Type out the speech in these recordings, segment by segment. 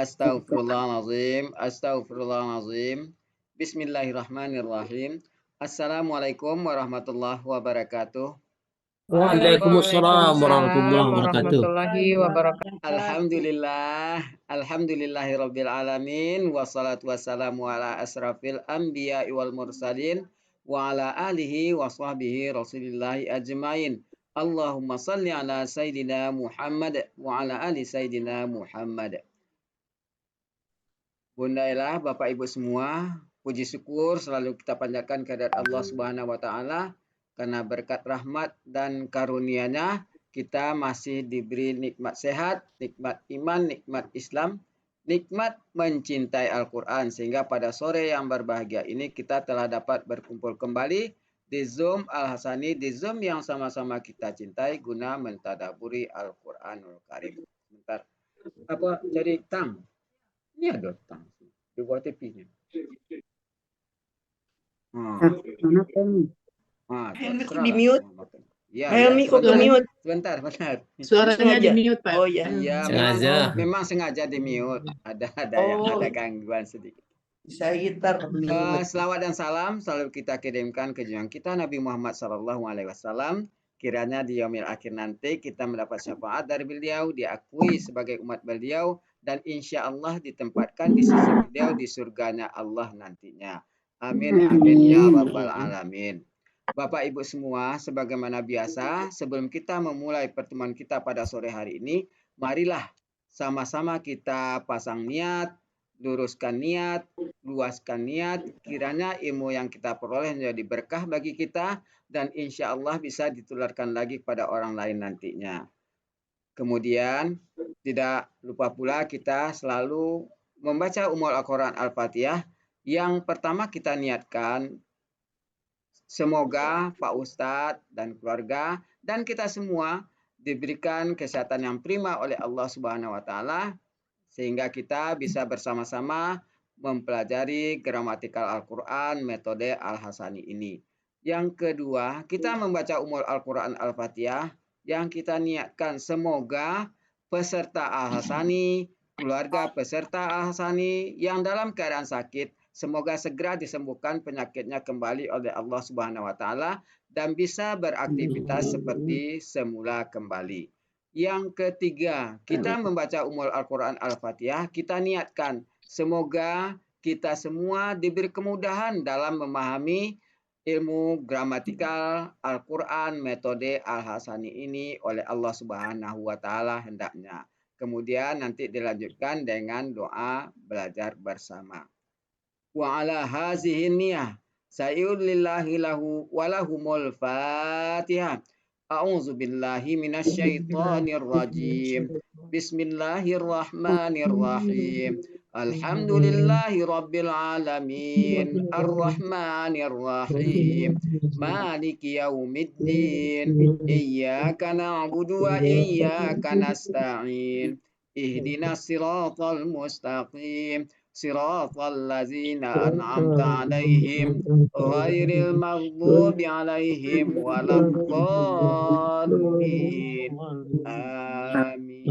Astaghfirullahaladzim, astaghfirullahaladzim. Bismillahirrahmanirrahim. Assalamualaikum warahmatullahi wabarakatuh. Waalaikumsalam warahmatullahi wabarakatuh. warahmatullahi wabarakatuh. Alhamdulillahirabbil alamin wassalatu wassalamu ala asrafil anbiya'i wal mursalin wa ala alihi wa sahbihi rasulillahi ajmain. Allahumma salli ala sayyidina Muhammad wa ala ali sayyidina Muhammad. Bunda Ella, Bapak Ibu semua, puji syukur selalu kita panjatkan kehadirat Allah Subhanahu wa taala karena berkat rahmat dan karunia-Nya kita masih diberi nikmat sehat, nikmat iman, nikmat Islam, nikmat mencintai Al-Qur'an, sehingga pada sore yang berbahagia ini kita telah dapat berkumpul kembali di Zoom Al-Hasani, di Zoom yang sama-sama kita cintai guna mentadaburi Al-Qur'anul Karim. Bentar. Apa jadi tang? Ini ada tang di bawah TV-nya. Helmi kok di mute? Ya, Helmi kok di mute? Sebentar. Suaranya di mute, Pak. Oh ya. Iya, memang sengaja di mute. Ada yang ada gangguan sedikit. Bisa gitar. Selawat dan salam selalu kita kirimkan ke junjungan kita Nabi Muhammad SAW. Kiranya di yaumil akhir nanti kita mendapat syafaat dari beliau, diakui sebagai umat beliau, dan insya Allah ditempatkan di sisi beliau di surganya Allah nantinya. Amin, amin, ya rabbal alamin. Bapak Ibu semua, sebagaimana biasa, sebelum kita memulai pertemuan kita pada sore hari ini, marilah sama-sama kita pasang niat, luruskan niat, luaskan niat, kiranya ilmu yang kita peroleh menjadi berkah bagi kita, dan insya Allah bisa ditularkan lagi kepada orang lain nantinya. Kemudian, tidak lupa pula kita selalu membaca Ummul Al-Quran Al-Fatihah. Yang pertama kita niatkan, semoga Pak Ustadz dan keluarga dan kita semua diberikan kesehatan yang prima oleh Allah Subhanahu wa taala sehingga kita bisa bersama-sama mempelajari gramatikal Al-Qur'an metode Al-Hasani ini. Yang kedua, kita membaca Ummul Al-Quran Al-Fatihah yang kita niatkan semoga peserta Al-Hasani, keluarga peserta Al-Hasani yang dalam keadaan sakit, semoga segera disembuhkan penyakitnya kembali oleh Allah Subhanahu wa taala dan bisa beraktivitas seperti semula kembali. Yang ketiga, kita membaca Ummul Al-Quran Al-Fatihah, kita niatkan semoga kita semua diberi kemudahan dalam memahami ilmu gramatikal Al-Quran metode Al-Hasani ini oleh Allah Subhanahu wa taala hendaknya. Kemudian nanti dilanjutkan dengan doa belajar bersama. Wa ala hazihi niyah sayulillahi lahu walahumul Fatihah. A'udzu billahi minasyaitonir rajim. Bismillahirrahmanirrahim. Alhamdulillahi rabbil alamin. Arrahmanir rahim. Maliki yaumiddin. Iyyaka na'budu wa iyyaka nasta'in. Ihdinas siratal mustaqim. Siratal ladzina an'amta 'alaihim ghairil maghdubi 'alaihim waladdallin. Amin.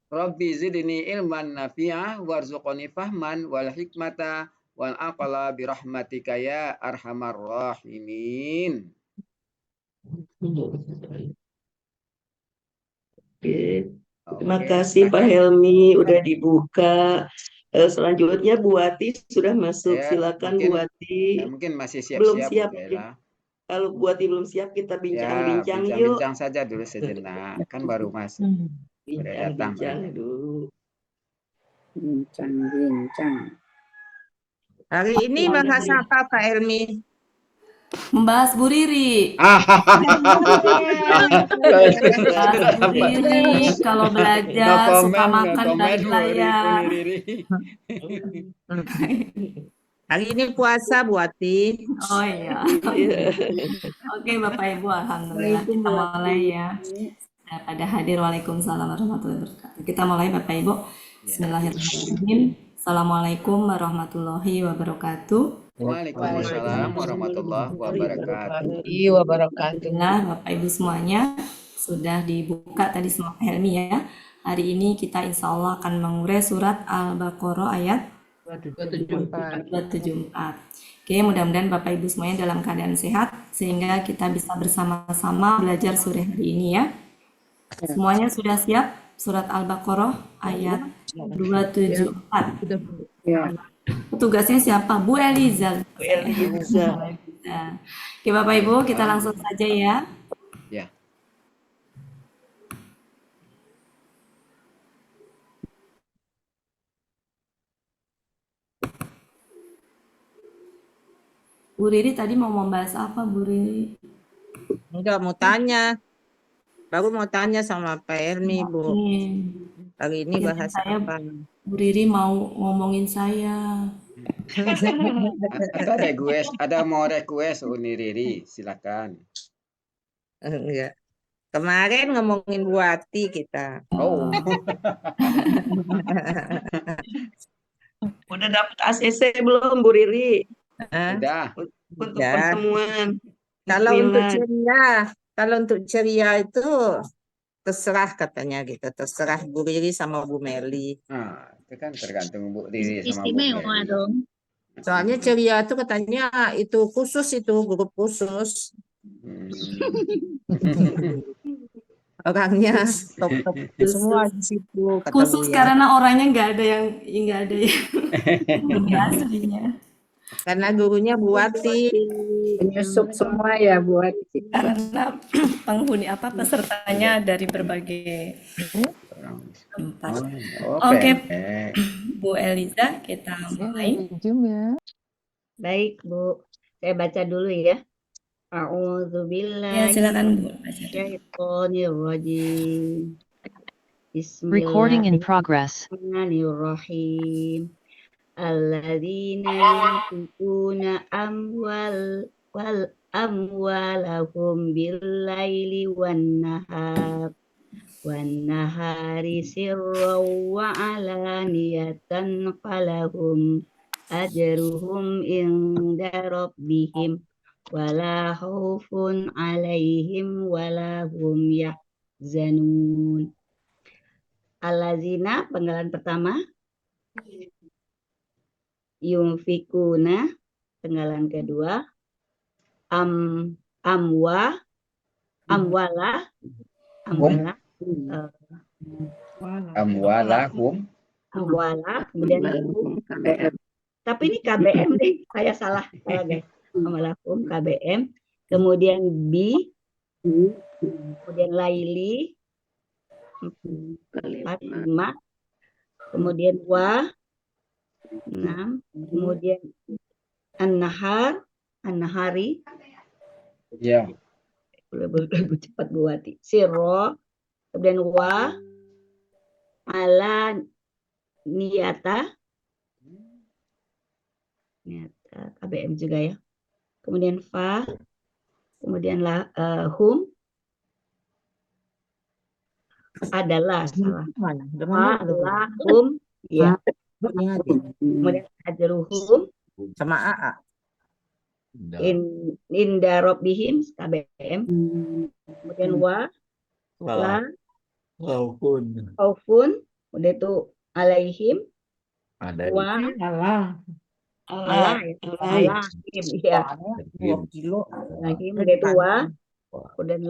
Rabbi zidni ilman nafi'a warzuqni fahman wal hikmata wal aqla birahmatika ya arhamar rahimin. Terima kasih Pak Helmi udah dibuka. Selanjutnya Bu Wati sudah masuk. Silakan Bu Wati. Mungkin masih siap-siap. Belum siap. Kalau Bu Wati belum siap kita bincang-bincang yuk. Bincang saja dulu sejenak. Kan baru masuk. Bincang-bincang dulu. Bincang-bincang. Hari ini bahas apa Pak Helmi? Membahas Bu Riri. Bu Riri kalau belajar suka makan dari layar. Hari ini puasa Bu Wati. Oh iya. Oke Bapak Ibu, alhamdulillah kita mulai ya. Pada hadir, waalaikumsalam warahmatullahi wabarakatuh. Kita mulai Bapak Ibu. Bismillahirrahmanirrahim. Assalamualaikum warahmatullahi wabarakatuh. Waalaikumsalam warahmatullahi wabarakatuh. Nah, Bapak Ibu semuanya sudah dibuka tadi semua Helmi ya. Hari ini kita insya Allah akan mengurai surat Al-Baqarah ayat 274. 274. Oke, mudah-mudahan Bapak Ibu semuanya dalam keadaan sehat sehingga kita bisa bersama-sama belajar sore hari ini ya. Semuanya sudah siap? Surat Al-Baqarah ayat 274. Tugasnya siapa? Bu Eliza. Bu Eliza. Oke, Bapak Ibu, kita langsung saja ya. Ya. Bu Riri tadi mau membahas apa, Bu Riri? Enggak mau tanya. Baru mau tanya sama Pak Helmi, Bu. Hari ini bahas apa? Bu Riri mau ngomongin saya. Ada mau request Uni Riri, silakan. Enggak. Kemarin ngomongin Bu Ati kita. Oh. Udah dapat ACC belum Bu Riri? Udah. Untuk Ya. pertemuan. Kalau untuk ceria itu terserah katanya gitu, terserah Bu Riri sama Bu Meli. Nah, itu kan tergantung Bu Riri sama Bu Istimewa Meli. dong. Soalnya ceria itu katanya itu khusus, itu grup khusus. Orangnya top-top semua di situ kata Khusus Buya. karena orangnya nggak ada yang aslinya. Karena gurunya Bu Ati. Penyusup semua ya buat Karena penghuni pesertanya dari berbagai tempat. Oke, Bu Eliza, kita mulai. baik Bu. Saya baca dulu ya. Ya, A'udzubillahi silakan Bu. Baca. minasyaitonirrajim. Recording in progress. Bismillahirrahmanirrahim. Alladzina yunfiquna amwalahum bil-laili wan-nahari sirran wa alaniyatan falahum ajruhum inda rabbihim wala khaufun alaihim wala hum yahzanun. Allazina, penggalan pertama. Yunfikuna, penggalan kedua. Amwala, Amwalahum. kemudian KBM. Tapi ini KBM deh, saya salah guys. Amwalahum KBM, kemudian kemudian laili 4, 5, kemudian 6, kemudian an-nahari. Ya. Lebih cepat buati. Siro, kemudian ala niyata KBM juga ya. Kemudian kemudian hum adalah salah. Adalah hum ya. Kemudian ajruhum Sama AA. inda rabbihim KBM. Kemudian khaufun udah itu alaihim alaihim ya. Alaihim udah itu kemudian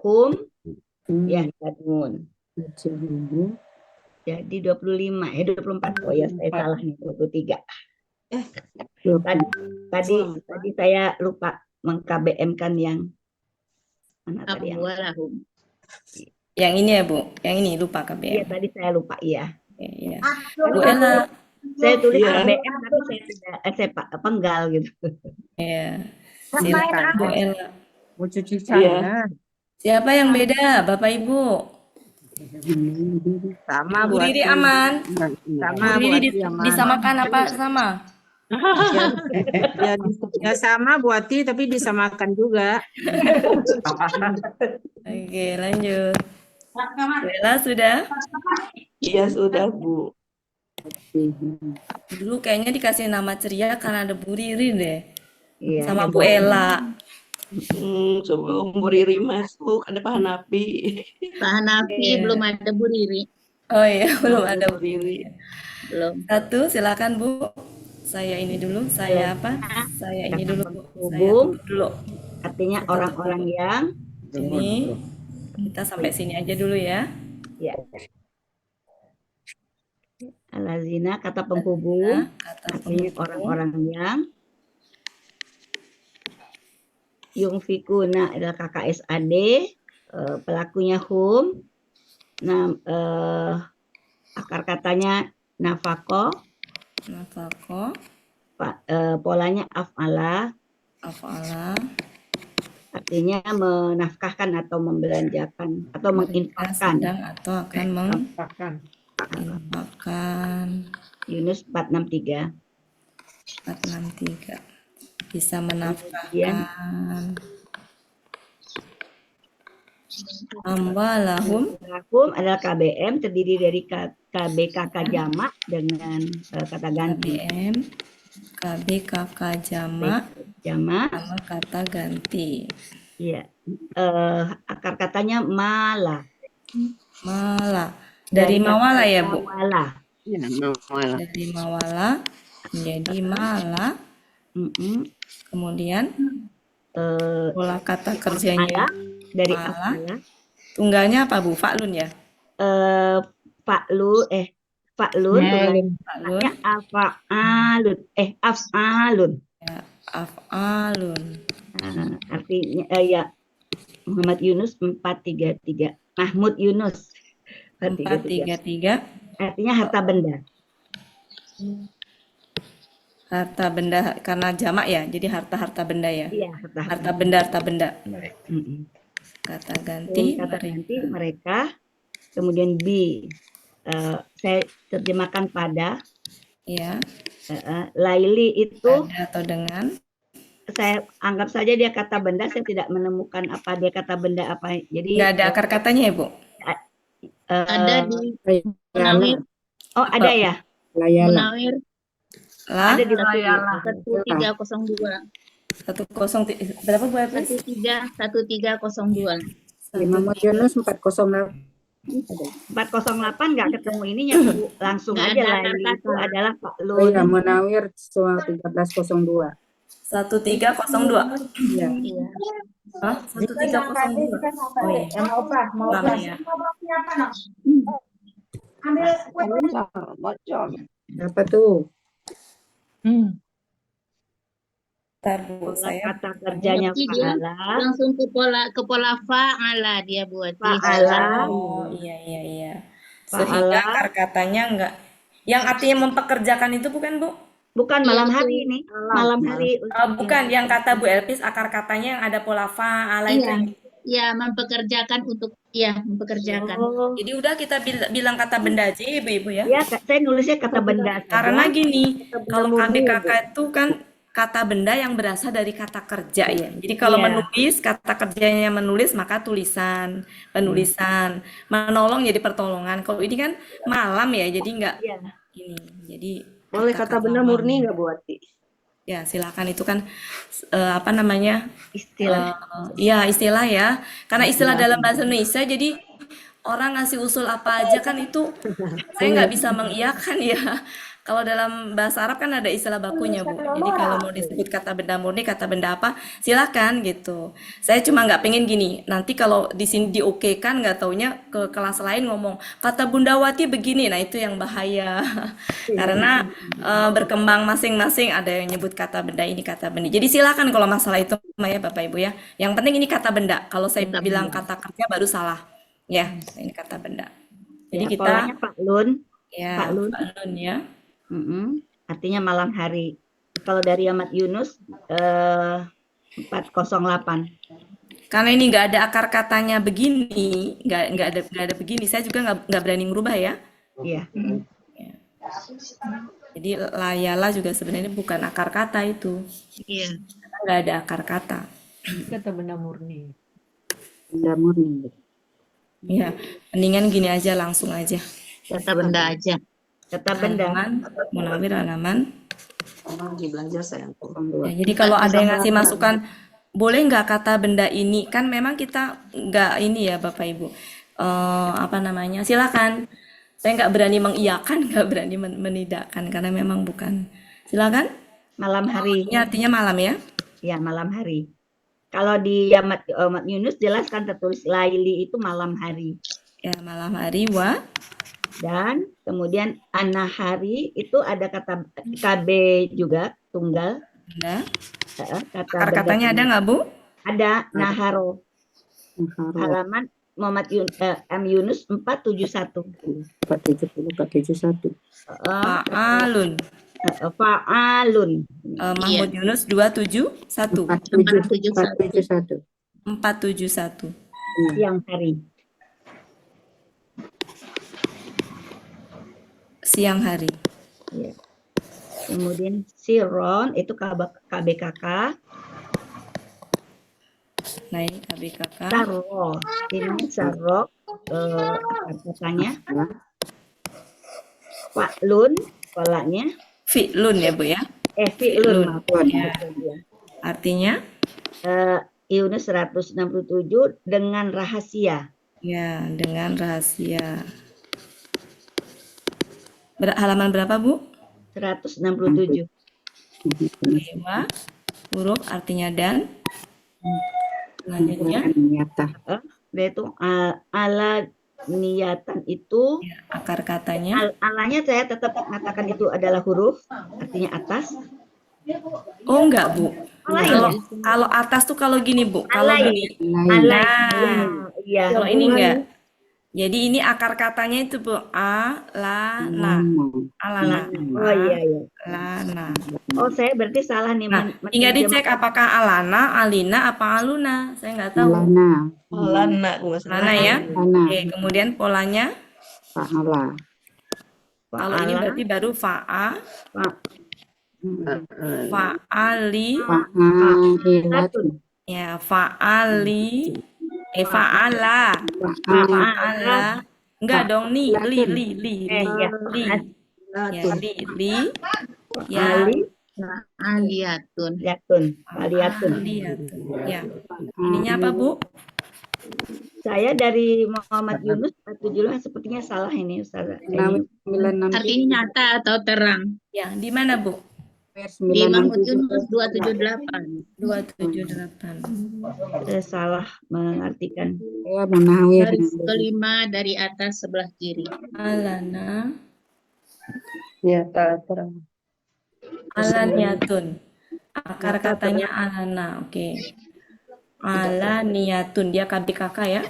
hum ya tadun. Jadi 25 24. Oh ya, saya salah nih 23. Tadi saya lupa meng-KBM-kan yang mana tadi yang Yang ini ya, Bu. Yang ini lupa KBM. Iya, tadi saya lupa iya. Iya. Bu Ella. Saya tulis KBM tapi saya tidak saya penggal gitu. Iya. Silakan Bu Ella. Mau cuci tangan. Siapa yang beda, Bapak Ibu? Sama Bu Bu Riri Ati. aman? Sama Bu Bu Riri Ati aman. disamakan apa sama? Ya sama Bu Ati tapi disamakan juga. Oke, lanjut. Bu Ella sudah? Iya sudah Bu. Dulu kayaknya dikasih nama ceria karena ada Bu Riri deh. Iya. Sama Bu Ella. Sebelum Bu Riri masuk, ada Pak Hanafi. Pak Hanafi Iya. belum ada Bu Riri. Oh iya, belum Belum ada Bu Riri. Belum. Satu, silakan Bu. Saya ini dulu, saya apa? Saya ini dulu, Bu. Saya Hubung, tutup dulu. artinya Saya tutup orang-orang dulu. yang Ini kita sampai sini aja dulu ya. ya. Alazina kata penghubung, Nah, kata artinya penghubung. orang-orang yang Yungfikuna adalah KKSAD, pelakunya hum. Nah, akar katanya nafako, Nafako, polanya af'ala, afala, artinya menafkahkan atau membelanjakan atau mereka menginfakkan. sedang atau akan menginfakkan. Yunus 463. 463. Bisa menafkahkan amwalahum. Hukum adalah KBM, terdiri dari KBKK jamak dengan kata ganti. KBM, KBKK jamak Jamak, sama kata ganti. iya. Akar katanya mala. Mala. Dari mawala ya, Bu? Mawala. Dari mawala menjadi mala. Kemudian pola kata kerjanya Dari mala. afala. Tunggalnya apa, Bu? Fa'lun ya? Fa'lun, tunggalnya Fa'lun. afa'alun. Af'alun. Ya, af'alun. Artinya ya Muhammad Yunus 433. Mahmud Yunus 433. Artinya harta benda. Harta benda karena jamak ya, jadi harta benda ya. Iya, Harta benda. Kata ganti. Kata ganti mereka. Kemudian B, saya terjemahkan pada. Ya. Laili itu Pada atau dengan. saya anggap saja dia kata benda. Saya tidak menemukan apa dia kata benda apa. Jadi Nggak ada akar katanya ya, Bu? ada di Munawir. Oh, ada ya? Munawir. Lah. Ada di 1302. 10 berapa Bu Epis? 1302. Muhammad Yunus 408. 408 nggak ketemu ininya, Bu. Langsung Nggak aja ada Laili kata. itu adalah Pak Oh Lun. ya, Munawir 1302. 1302. Iya. Hah? 1302. Oh iya. Lama ya. Apa tuh? Bentar, Bu, saya Kata kerjanya Berarti dia fa'ala. langsung ke pola fa'ala dia buat. Fa'ala. Oh, iya. Fa'ala. Sehingga akar katanya enggak yang artinya mempekerjakan itu bukan, Bu? Bukan malam hari ini. Malam hari. Bukan, yang kata Bu Elpis akar katanya yang ada pola fa'ala Iya. itu. Ya, mempekerjakan untuk mempekerjakan. Oh, Jadi udah kita bilang kata benda aja ya, Ibu ya. ya, saya nulisnya kata benda saja. Karena gini, Kata benda kalau murni, KBKK Bu. itu kan kata benda yang berasal dari kata kerja ya. Jadi kalau Iya. menulis, kata kerjanya menulis, maka tulisan, penulisan. Menolong jadi pertolongan. Kalau ini kan malam ya, jadi enggak Iya. ini. Jadi Boleh kata benda murni nggak Bu Ati? ya, silakan itu kan apa namanya? Istilah. Iya, istilah ya. Karena istilah dalam bahasa Indonesia jadi orang ngasih usul apa aja kan itu saya nggak bisa mengiyakan ya. Kalau dalam bahasa Arab kan ada istilah bakunya, Bu. Jadi kalau mau disebut kata benda murni, kata benda apa, silakan gitu. Saya cuma nggak pengen gini. Nanti kalau di sini diokekan, nggak taunya ke kelas lain ngomong kata Bundawati begini. Nah itu yang bahaya. Karena berkembang masing-masing. Ada yang nyebut kata benda ini, kata benda. Jadi silakan kalau masalah itu, ya Bapak Ibu ya. Yang penting ini kata benda. Kalau saya bilang kata kerja baru salah. Ya, ini kata benda. Jadi Ya, kita polanya Pak Lun. ya, Pak Lun. Pak Lun ya. Artinya malam hari. Kalau dari Ahmad Yunus 408. Karena ini nggak ada akar katanya begini, nggak ada begini. Saya juga nggak berani merubah ya. Iya. Jadi layala juga sebenarnya bukan akar kata itu. Iya. Karena nggak ada akar kata. Kata benda murni. Benda murni. Ya, mendingan gini aja langsung aja. Kata benda aja. Kata benda. Munawir halaman. Di belajar saya. Ya, jadi kalau ada yang ngasih masukan boleh nggak kata benda ini? Kan memang kita nggak ini ya Bapak Ibu. Apa namanya? Silakan. Saya nggak berani mengiyakan, nggak berani menidakkan karena memang bukan. Silakan. Malam hari. Ini artinya malam ya? Ya, malam hari. Kalau di Ahmad Yunus jelas kan tertulis laili itu malam hari. Ya, malam hari wa. Dan kemudian anahari itu ada kata KB juga tunggal. Ada. Kata Katanya ada nggak Bu? Ada naharo. Halaman Muhammad M. Yunus 471. 471. Fa'alun. Fa'alun. Mahmud Yunus 271. 471. 471. Siang hari. Siang hari. Ya. Kemudian siron itu KBKK. Nah ini KBKK. Sarro. Ini sarro. Katanya. Fa'lun. Polanya. Fi'lun ya Bu ya? Fi'lun. Ya. Artinya? Yunus 167 dengan rahasia. Ya, dengan rahasia. Halaman berapa Bu? 167. Dewa, huruf artinya dan. Selanjutnya. Yaitu ala niatan itu. Ya, akar katanya. Alanya saya tetap mengatakan itu adalah huruf, artinya atas. Oh enggak Bu. Kalau atas tuh kalau gini Bu. Kalau gini. Iya. Kalau ini enggak. Jadi ini akar katanya itu Bu. Alana. Alana. Oh iya. Alana. Oh saya berarti salah nih. Nah, tinggal dicek apakah Alana, Alina, apa Aluna. Saya nggak tahu. Alana ya. Oke, kemudian polanya. Fa'ala. Kalau ini berarti baru fa'a. Fa'ali. Ya, fa'ali. Fa'ala. Fa'ala. Enggak dong, li. Ya, li. Ya. Aliyatun. Ya. Ininya apa, Bu? Saya dari Muhammad Yunus 475 sepertinya salah ini Ustaz. Artinya nyata atau terang. Ya, di mana, Bu? Di Mahmud Yunus 278. 278. Saya salah mengartikan. Garis kelima dari atas sebelah kiri. Alana. Nyata terang. Alaniyatun. Akar katanya alana. Oke. Alaniyatun. Dia KBKK ya?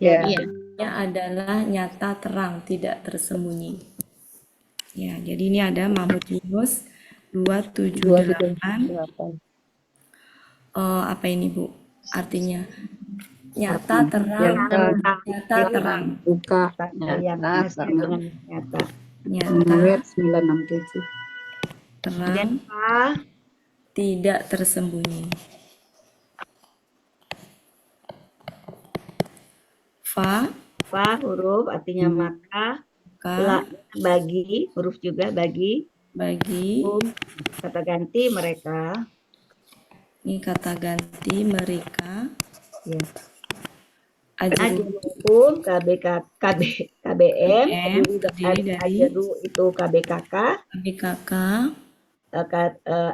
Ya. Dia adalah nyata terang, tidak tersembunyi. Ya, jadi ini ada Mahmud Yunus 278. Apa ini Bu? Artinya nyata terang. Nyata terang. Buka. Nyata. Nomor 967. Terang. Tidak tersembunyi. Fa huruf artinya maka. La bagi, huruf juga bagi. Kata ganti mereka. Ini kata ganti mereka. Ya. Ajruhum KBM. Ajru itu KBKK.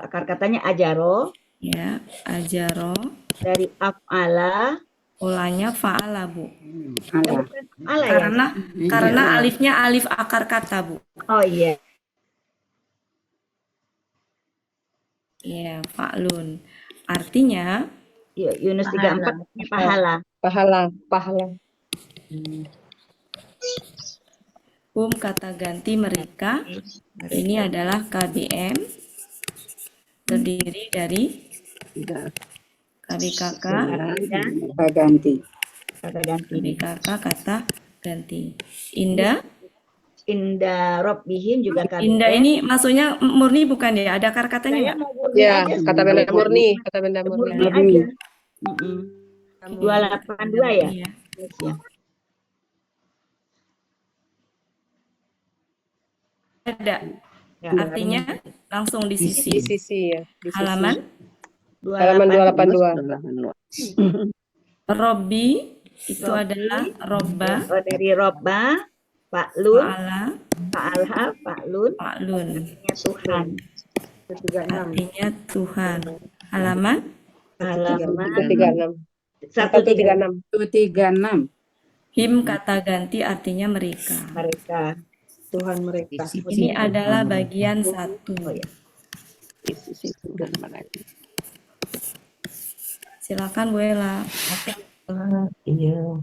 Akar katanya ajaro. Ya, ajaro. Dari af'ala. Polanya fa'ala, Bu. Ala, karena alifnya alif akar kata, Bu. Oh iya. Ya, fa'lun. Artinya Yunus 34 pahala. Kata ganti mereka. Ini adalah KBM. Terdiri dari KBKK Kata ganti. KBKK kata ganti. Indah Robbihim juga KBM. Indah ini maksudnya murni bukan ya? Ada akar katanya nggak? Ya, kata benda murni. Aja. 282 ya? Iya. Ada. Artinya langsung di sisi. Di sisi ya. Halaman Halaman 282. 282. Robbi itu adalah robba, Oh, dari robba, fa'lun, fa'ala, fa'alha, fa'lun, fa'lun. artinya Tuhan. Artinya Tuhan. Halaman Halaman 136. 136. 136. him kata ganti artinya mereka. Mereka. Tuhan mereka. Ini adalah bagian 1. Oh ya. Silakan Bu Ella. Iya.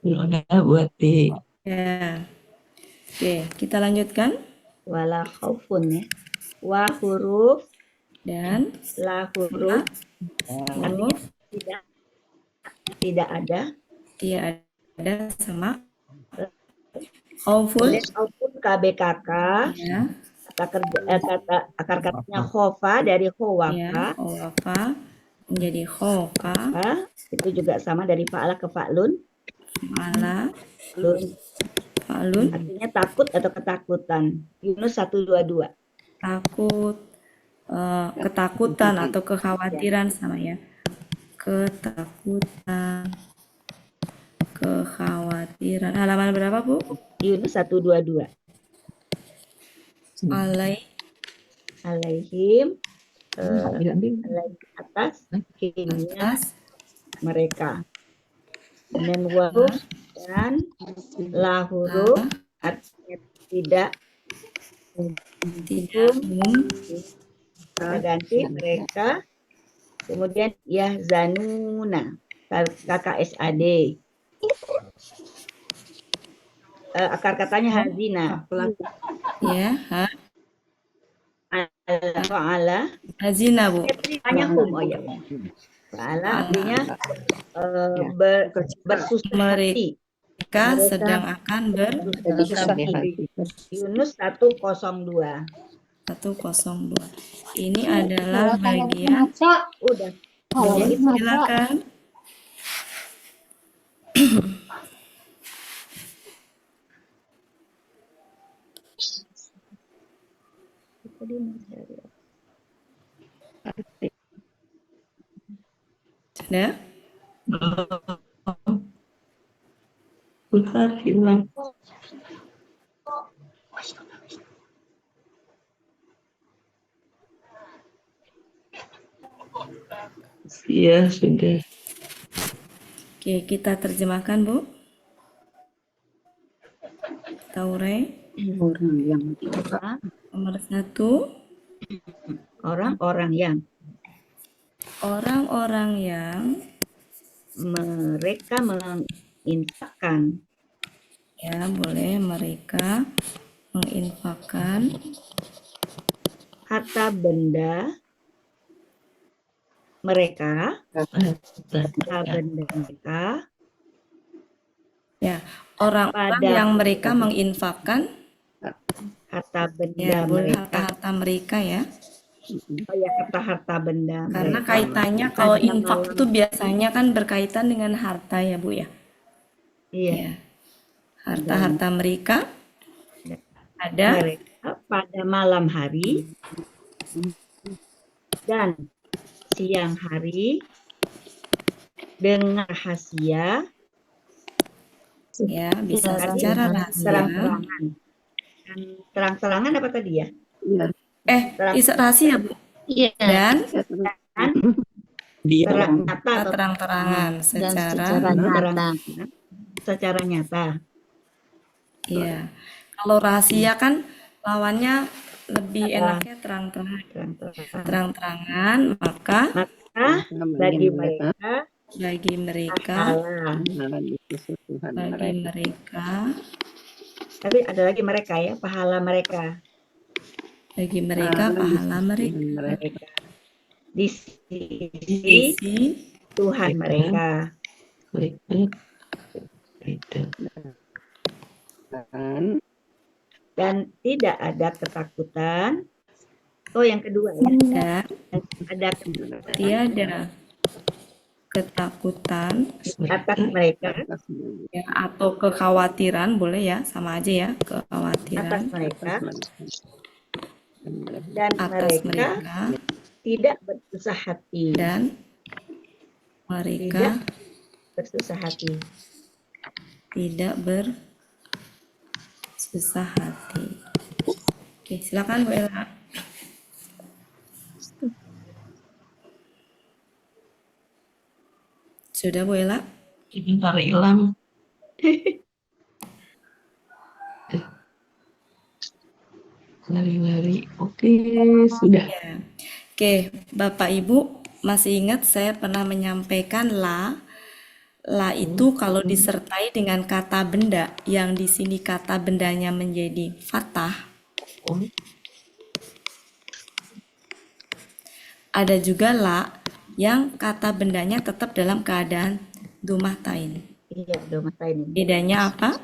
Gimana buat di Ya. Oke, kita lanjutkan. Wala khaufun ya. Wa huruf Dan la huruf huruf tidak ada. tidak ada sama khaufun. Kemudian khaufun KBKK. Ya, Akar katanya khofa dari ya, khowafa. khawafa menjadi khoka, Itu juga sama dari fa'ala ke fa'lun. fa'ala, Lun. fa'lun, Artinya takut atau ketakutan. Yunus 122. takut, ketakutan atau kekhawatiran sama ya. Ketakutan, kekhawatiran. Halaman berapa, Bu? Yunus 122. Alaihim atas himnya Atas mereka. Dan huruf dan la huruf artinya tidak kita ganti mereka. Kemudian yahzanuna KKSAD. Akar katanya hazina. ya, Fa'ala hazina, Bu. artinya hum. Oh ya. Fa'ala artinya bersusah hati. Mereka sedang akan bersusah hati. Yunus 102. 102. Ini adalah bagian. Udah. Silakan. Sudah? Bentar, hilang. Iya, sudah. Oke, kita terjemahkan, Bu. Taure. Orang yang Nomor 1. Orang-orang yang mereka menginfakkan. Ya, boleh mereka menginfakkan harta benda mereka. Harta benda mereka. Ya, orang-orang yang mereka menginfakkan harta benda ya, boleh mereka. harta mereka ya. Oh ya, harta benda. Karena mereka. kaitannya kalau infak itu biasanya kan berkaitan dengan harta ya, Bu ya. Iya. Ya. Harta-harta mereka ada mereka pada malam hari dan siang hari dengan rahasia. Ya, bisa secara rahasia. Terang-terangan. Terang-terangan apa tadi ya? Bisa rahasia, Bu. Iya. Dan terang-terangan secara nyata. Iya. Kalau rahasia kan lawannya lebih enaknya terang-terangan, maka bagi mereka tapi ada lagi mereka ya, pahala mereka. Bagi mereka pahala mereka. Di sisi Tuhan mereka. Dan tidak ada ketakutan. Oh, yang kedua ya. Tiada ketakutan atas mereka, ya, atau kekhawatiran, boleh ya, sama aja ya, atas kekhawatiran mereka, dan atas mereka mereka, tidak bersusah hati, dan mereka bersusah hati. tidak bersusah hati. Oke, silakan Bu Ella. Sudah Bu Ella? Sebentar hilang. Lari-lari. Oke, sudah. Ya. Oke, Bapak Ibu masih ingat saya pernah menyampaikan la. La itu kalau disertai dengan kata benda, yang di sini kata bendanya menjadi fathah. Ada juga la yang kata bendanya tetap dalam keadaan domatain. Iya, domatain ini. Bedanya apa?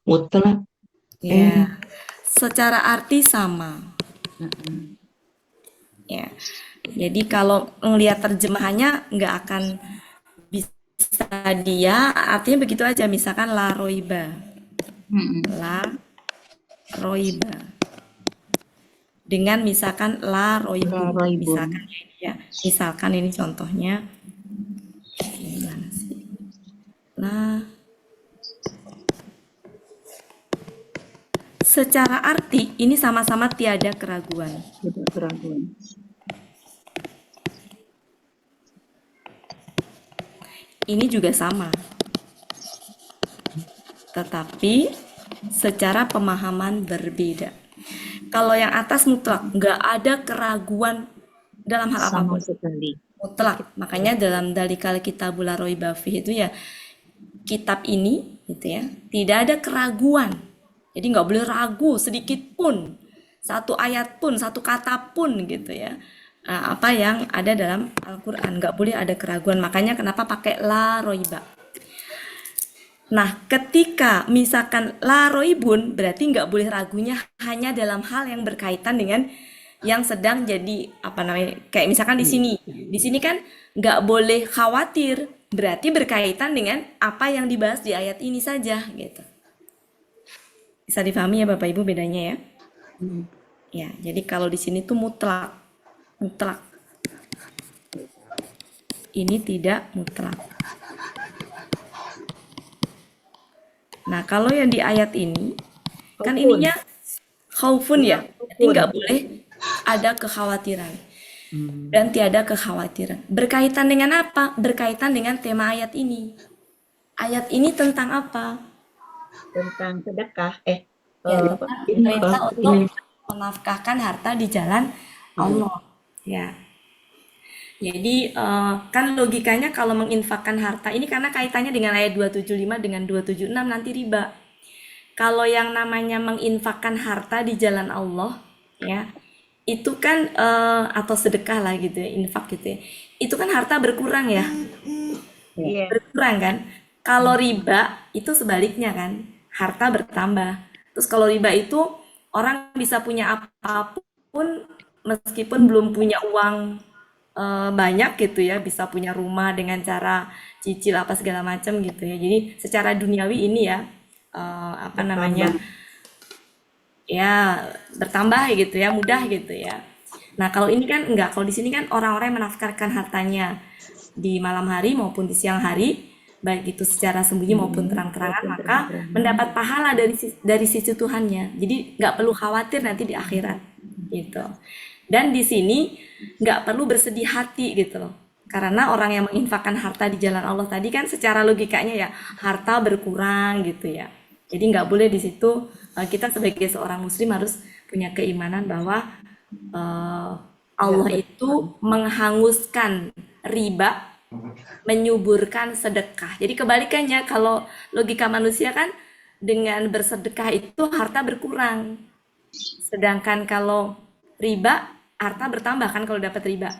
Mutlak. Ya, secara arti sama. Ya, jadi kalau ngelihat terjemahannya nggak akan bisa dia, artinya begitu aja. Misalkan la roiba, la roiba, dengan misalkan la roibun, misalkan ya, misalkan ini contohnya, gimana sih? La, secara arti ini sama-sama tiada keraguan. Tidak keraguan. Ini juga sama, tetapi secara pemahaman berbeda. Kalau yang atas mutlak, nggak ada keraguan dalam hal Sama apapun. sekali. Mutlak. Makanya dalam Dalikal Kitabul la Raiba Fih itu ya, kitab ini gitu ya, tidak ada keraguan. Jadi nggak boleh ragu sedikit pun, satu ayat pun, satu kata pun gitu ya. Nah, apa yang ada dalam Al-Quran, nggak boleh ada keraguan. Makanya kenapa pakai la roiba. Nah, ketika misalkan la roibun, berarti nggak boleh ragunya hanya dalam hal yang berkaitan dengan yang sedang jadi apa namanya, kayak misalkan di sini kan nggak boleh khawatir, berarti berkaitan dengan apa yang dibahas di ayat ini saja gitu. Bisa dipahami ya Bapak Ibu bedanya ya? Ya, jadi kalau di sini tuh mutlak. Ini tidak mutlak. Nah, kalau yang di ayat ini, kan ininya khaufun ya, jadi nggak boleh ada kekhawatiran. Dan tiada kekhawatiran. Berkaitan dengan apa? Berkaitan dengan tema ayat ini. Ayat ini tentang apa? Tentang sedekah. Ya, perintah untuk menafkahkan harta di jalan Allah. Ya. Jadi kan logikanya kalau menginfakkan harta ini karena kaitannya dengan ayat 275 dengan 276 nanti riba. Kalau yang namanya menginfakkan harta di jalan Allah ya, itu kan atau sedekah lah gitu ya, infak gitu ya. Itu kan harta berkurang ya. Iya. Berkurang kan. Kalau riba itu sebaliknya kan, harta bertambah. Terus kalau riba itu orang bisa punya apapun meskipun belum punya uang banyak gitu ya, bisa punya rumah dengan cara cicil apa segala macam gitu ya. Jadi secara duniawi ini ya apa namanya ya bertambah gitu ya, mudah gitu ya. Nah kalau ini kan enggak, kalau di sini kan orang-orang yang menafkahkan hartanya di malam hari maupun di siang hari, baik itu secara sembunyi maupun terang-terangan, maka mendapat pahala dari sisi Tuhannya. Jadi nggak perlu khawatir nanti di akhirat gitu. Dan di sini nggak perlu bersedih hati gitu loh. Karena orang yang menginfakkan harta di jalan Allah tadi kan secara logikanya ya harta berkurang gitu ya. Jadi nggak boleh di situ kita sebagai seorang muslim harus punya keimanan bahwa Allah itu menghanguskan riba, menyuburkan sedekah. Jadi kebalikannya, kalau logika manusia kan dengan bersedekah itu harta berkurang. Sedangkan kalau riba, harta bertambah kan kalau dapat riba.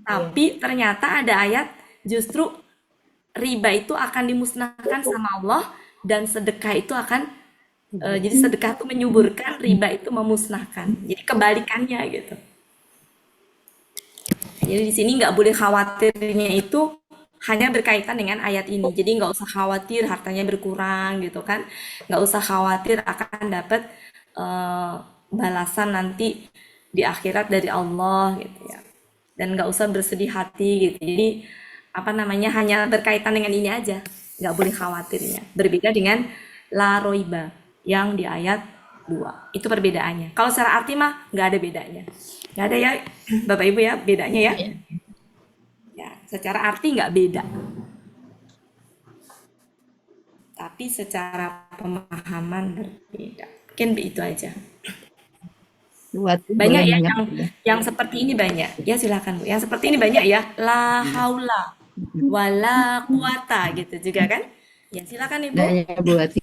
Tapi ternyata ada ayat justru riba itu akan dimusnahkan sama Allah dan sedekah itu akan jadi sedekah itu menyuburkan, riba itu memusnahkan. Jadi kebalikannya gitu. Jadi di sini nggak boleh khawatirnya itu hanya berkaitan dengan ayat ini. Jadi nggak usah khawatir hartanya berkurang gitu kan. Nggak usah khawatir akan dapat balasan nanti di akhirat dari Allah gitu ya. Dan nggak usah bersedih hati gitu. Jadi apa namanya, hanya berkaitan dengan ini aja. Nggak boleh khawatirnya. Berbeda dengan la roiba yang di ayat 2. Itu perbedaannya. Kalau secara arti mah nggak ada bedanya. Nggak ada ya Bapak Ibu ya bedanya ya. Ya, secara arti nggak beda. Tapi secara pemahaman berbeda. Mungkin itu aja. Banyak ya yang seperti ini banyak. Ya silakan Bu. Yang seperti ini banyak ya. La haula wala quwata gitu juga kan? Ya silakan Ibu. Berarti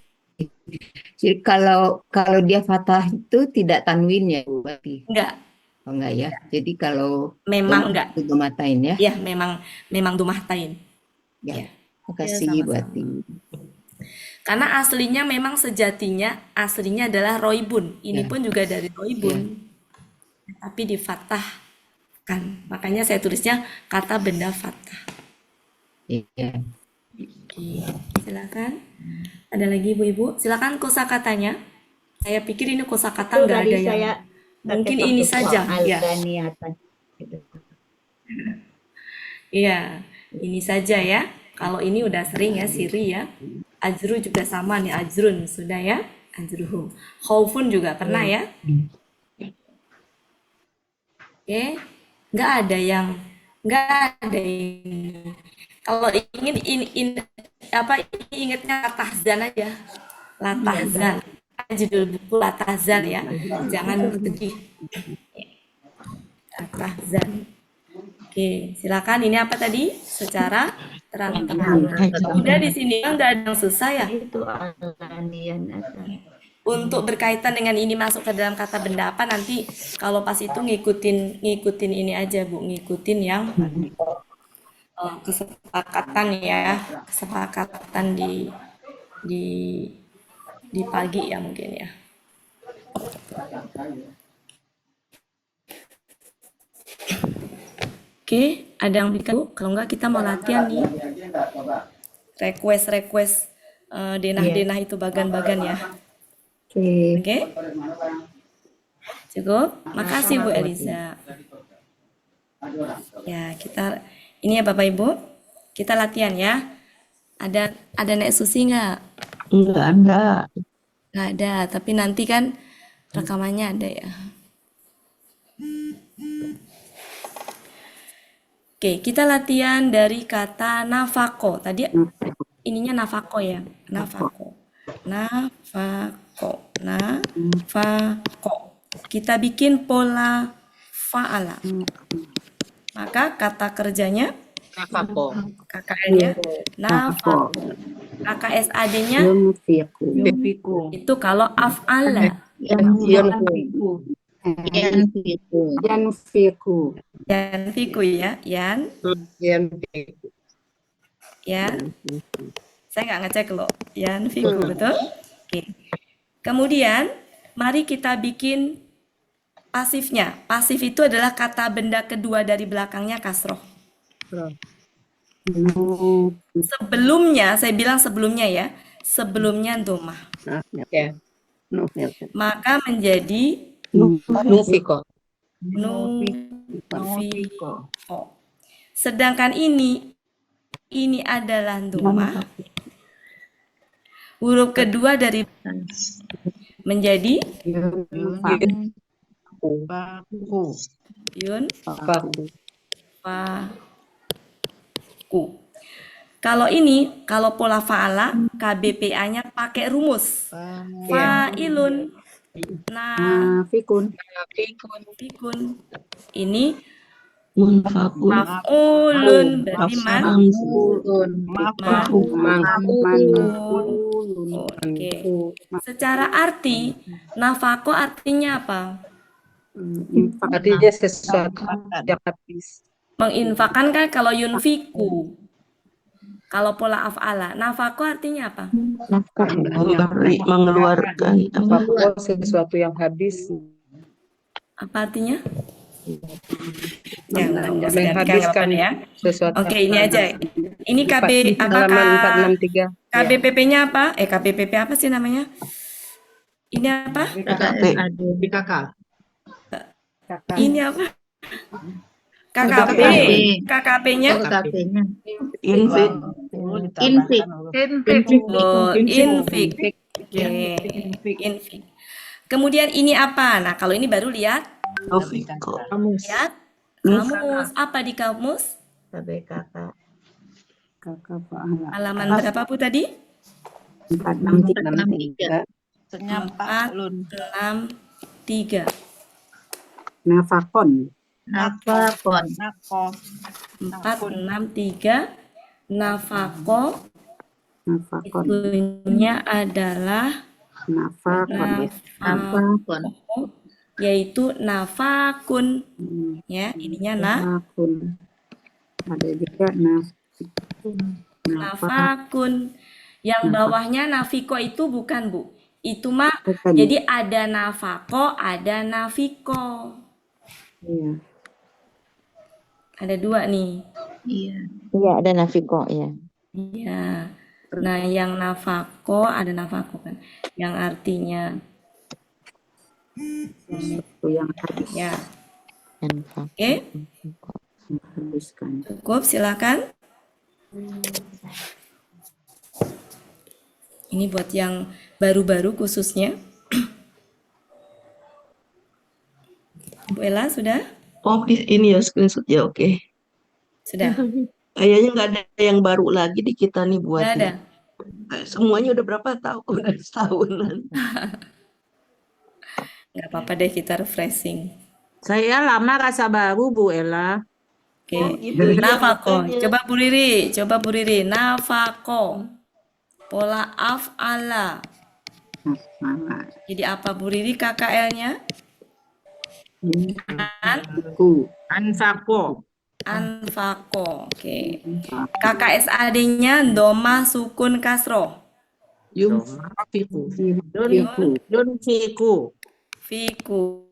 jadi kalau dia fathah itu tidak tanwin ya Bu? Berarti enggak. Oh enggak ya. Jadi kalau memang enggak itu domatain ya. Ya, memang domahtain. Ya. Makasih Bu Ati. Karena aslinya memang sejatinya aslinya adalah roibun. Ini pun juga dari roibun. Tapi difathahkan. Makanya saya tulisnya kata benda fathah. Iya. Oke, silakan. Ada lagi Ibu-ibu? Silakan kosakatanya. Saya pikir ini kosakata enggak ada yang mungkin ini saja ya. Iya, ini saja ya. Kalau ini udah sering ya, siri ya. Ajru juga sama nih, ajrun sudah ya. Ajruhum. Khaufun juga pernah ya. Oke, nggak ada ini. Kalau ingin ingatnya latahzan aja. Latahzan. Judul buku latahzan ya. Jangan sedih. Latahzan. Oke, silakan. Ini apa tadi? Secara terang-terangan. Udah di sini nggak ada yang susah ya. Untuk berkaitan dengan ini masuk ke dalam kata benda apa, nanti kalau pas itu ngikutin ini aja Bu, ngikutin yang kesepakatan ya, kesepakatan di pagi ya mungkin ya. Oke, ada yang bikin Bu? Kalau enggak kita mau latihan nih. Request denah-denah itu bagan-bagan ya. Oke. Cukup. Makasih Bu Eliza. Ya, ini ya Bapak Ibu. Kita latihan ya. Ada Nek Susi nggak? Enggak ada. Nggak ada, tapi nanti kan rekamannya ada ya. Oke, kita latihan dari kata nafako. Tadi ininya nafako ya. Nafako. Kita bikin pola fa'ala. Maka kata kerjanya Nafako. KKN-nya nafako. KKSAD-nya itu kalau af'ala. Yanfiku Yanfiku ya. Saya nggak ngecek loh. Yanfiku betul? Oke. Kemudian mari kita bikin pasifnya. Pasif itu adalah kata benda kedua dari belakangnya kasroh. Sebelumnya, saya bilang sebelumnya ya. Sebelumnya domah. Maka menjadi Nufiko. Sedangkan ini adalah domah. Huruf kedua dari menjadi yun faku. Kalau pola fa'ala, KBPA-nya pakai rumus. Fa'ilun, nafikun. Ini maf'ulun, berarti Oke. Secara arti, nafako artinya apa? Artinya sesuatu yang habis. Menginfakkan kan kalau yunfiku. Kalau pola af'ala, nafako artinya apa? Nafkah, mengeluarkan Nafako sesuatu yang habis. Apa artinya? Ya, menghabiskan ya. sesuatu. Oke, ini aja. Ini KB Halaman apakah 463. KBPP-nya apa? KBPP apa sih namanya? Ini apa? BKK. Ini apa? KKP. KKP-nya? KKP-nya. Infik. Infik. Oh, infik. Oke, infik. Kemudian ini apa? Nah, kalau ini baru lihat. Lihat. Kamus. Apa di kamus? KBKK. Halaman berapa Bu tadi? 463. 463. Nafakon. Nafakon. 463. Nafako itunya adalah Nafakon. yaitu nafakun. Ya, ininya Nafakun. Ada juga nafakun. Yang bawahnya nafiko itu bukan Bu. Itu mah Bukan. jadi ada nafako, ada nafiko. Iya. Ada dua nih. Iya. Iya, ada nafiko ya. Iya. Nah, yang nafako ada nafako kan. Yang artinya Sesuatu yang habis. ya. Infak. Oke, Menghabiskan. cukup silakan. Ini buat yang baru-baru khususnya. Bu Ella sudah? Oh, ini ya screenshot ya, oke. Sudah. Kayaknya nggak ada yang baru lagi di kita nih Nggak ada. buatnya. Semuanya udah berapa tahun? Udah setahunan. Nggak apa-apa deh kita refreshing. Saya lama rasa baru Bu Ella. Oke. Oh, gitu ya, Nafako. makanya. Coba Bu Riri. Nafako. Pola af'ala. Malah. Jadi apa Bu Riri KKL-nya? Ku. Anfako. Anfako. Oke. KKSAD-nya doma sukun kasroh. Yunfiku. Ku. Yunfiku. Fiku.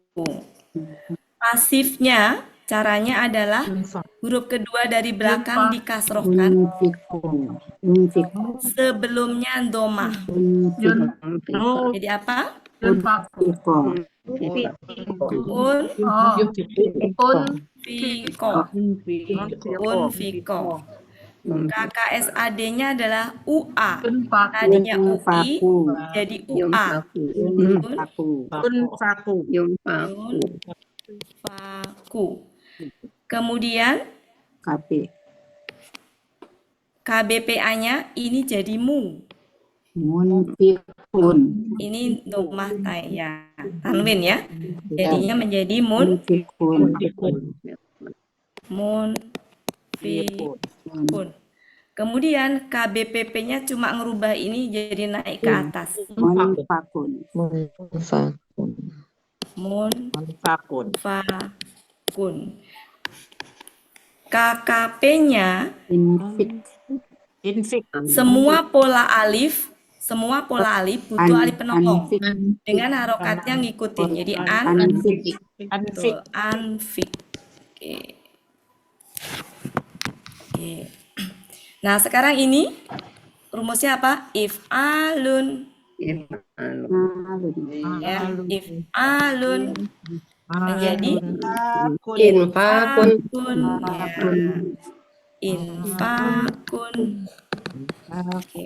Pasifnya caranya adalah huruf kedua dari belakang dikasrohkan. Unfiku. Sebelumnya domah. Unfiku. Jadi apa? Unfiku. Unfiko. KKSAD-nya adalah UA. Tadinya UI jadi UA. Unfaku. Unfaku. Kemudian Kapi. KBPA-nya ini jadi mu. Munfikun. Ini domah ya, tanwin ya. Jadinya menjadi Munfikun. munfikun. Kemudian KBPP-nya cuma ngerubah ini jadi naik ke atas. Munfakun. Munfakun. Munfakun. KKP-nya Infik. semua pola alif butuh alif penolong dengan harokatnya ngikutin. Jadi Anfik. anfik. Oke. Nah, sekarang ini rumusnya apa? If'alun. Ya, if'alun menjadi Infakun. ya. Infakun. Oke.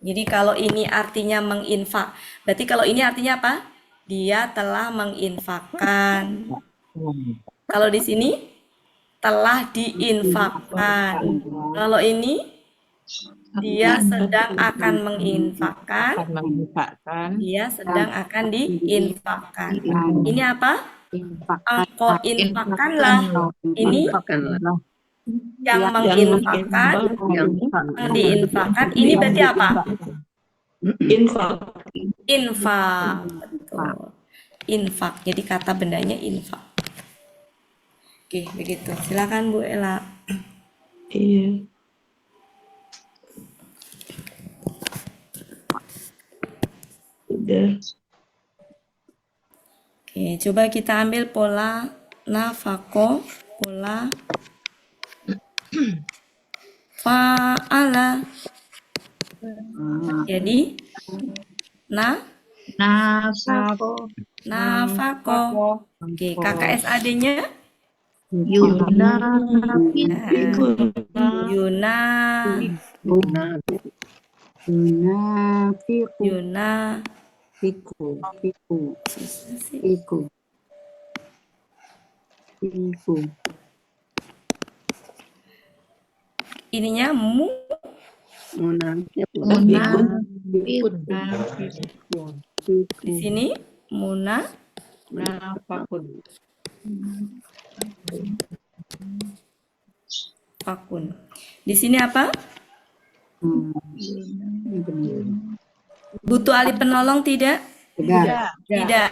Jadi kalau ini artinya menginfak, berarti kalau ini artinya apa? Dia telah menginfakkan. Kalau di sini telah diinfakkan. Kalau ini dia sedang akan menginfakkan. Dia sedang akan diinfakkan. Ini apa? Engkau infakkanlah. Ini yang menginfakkan, yang diinfakkan. Ini berarti apa? Infak. Infak. Betul. Infak. Jadi kata bendanya infak. Oke, begitu. Silakan Bu Ella. Iya. Udah. Oke, coba kita ambil pola nafako, pola, fa'ala. Jadi Nafako. nafako. Oke, KKSAD-nya Yunafikun. Fiku. ininya Munafikun. di sini fakun. Di sini apa? Butuh alif penolong tidak? Tidak.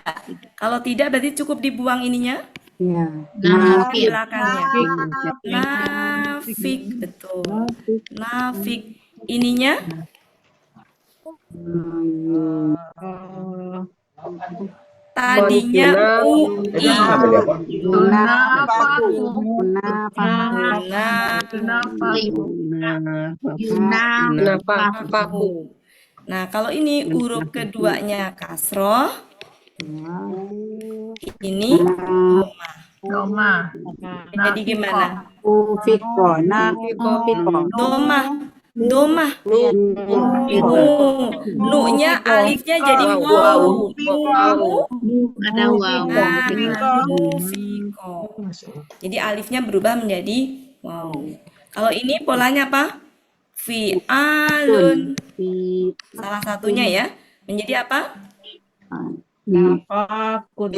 Kalau tidak berarti cukup dibuang ininya. Nafik. Belakangnya. Nafik, betul. Nafik. Ininya tadinya UI. Nah, kalau ini huruf keduanya kasroh, ini doma. Jadi gimana? Doma. Nu-nya alifnya jadi waw. Ada waw. Jadi alifnya berubah menjadi waw. Kalau ini polanya apa? Fi'alun. Salah satunya ya. Menjadi apa? Nifakun.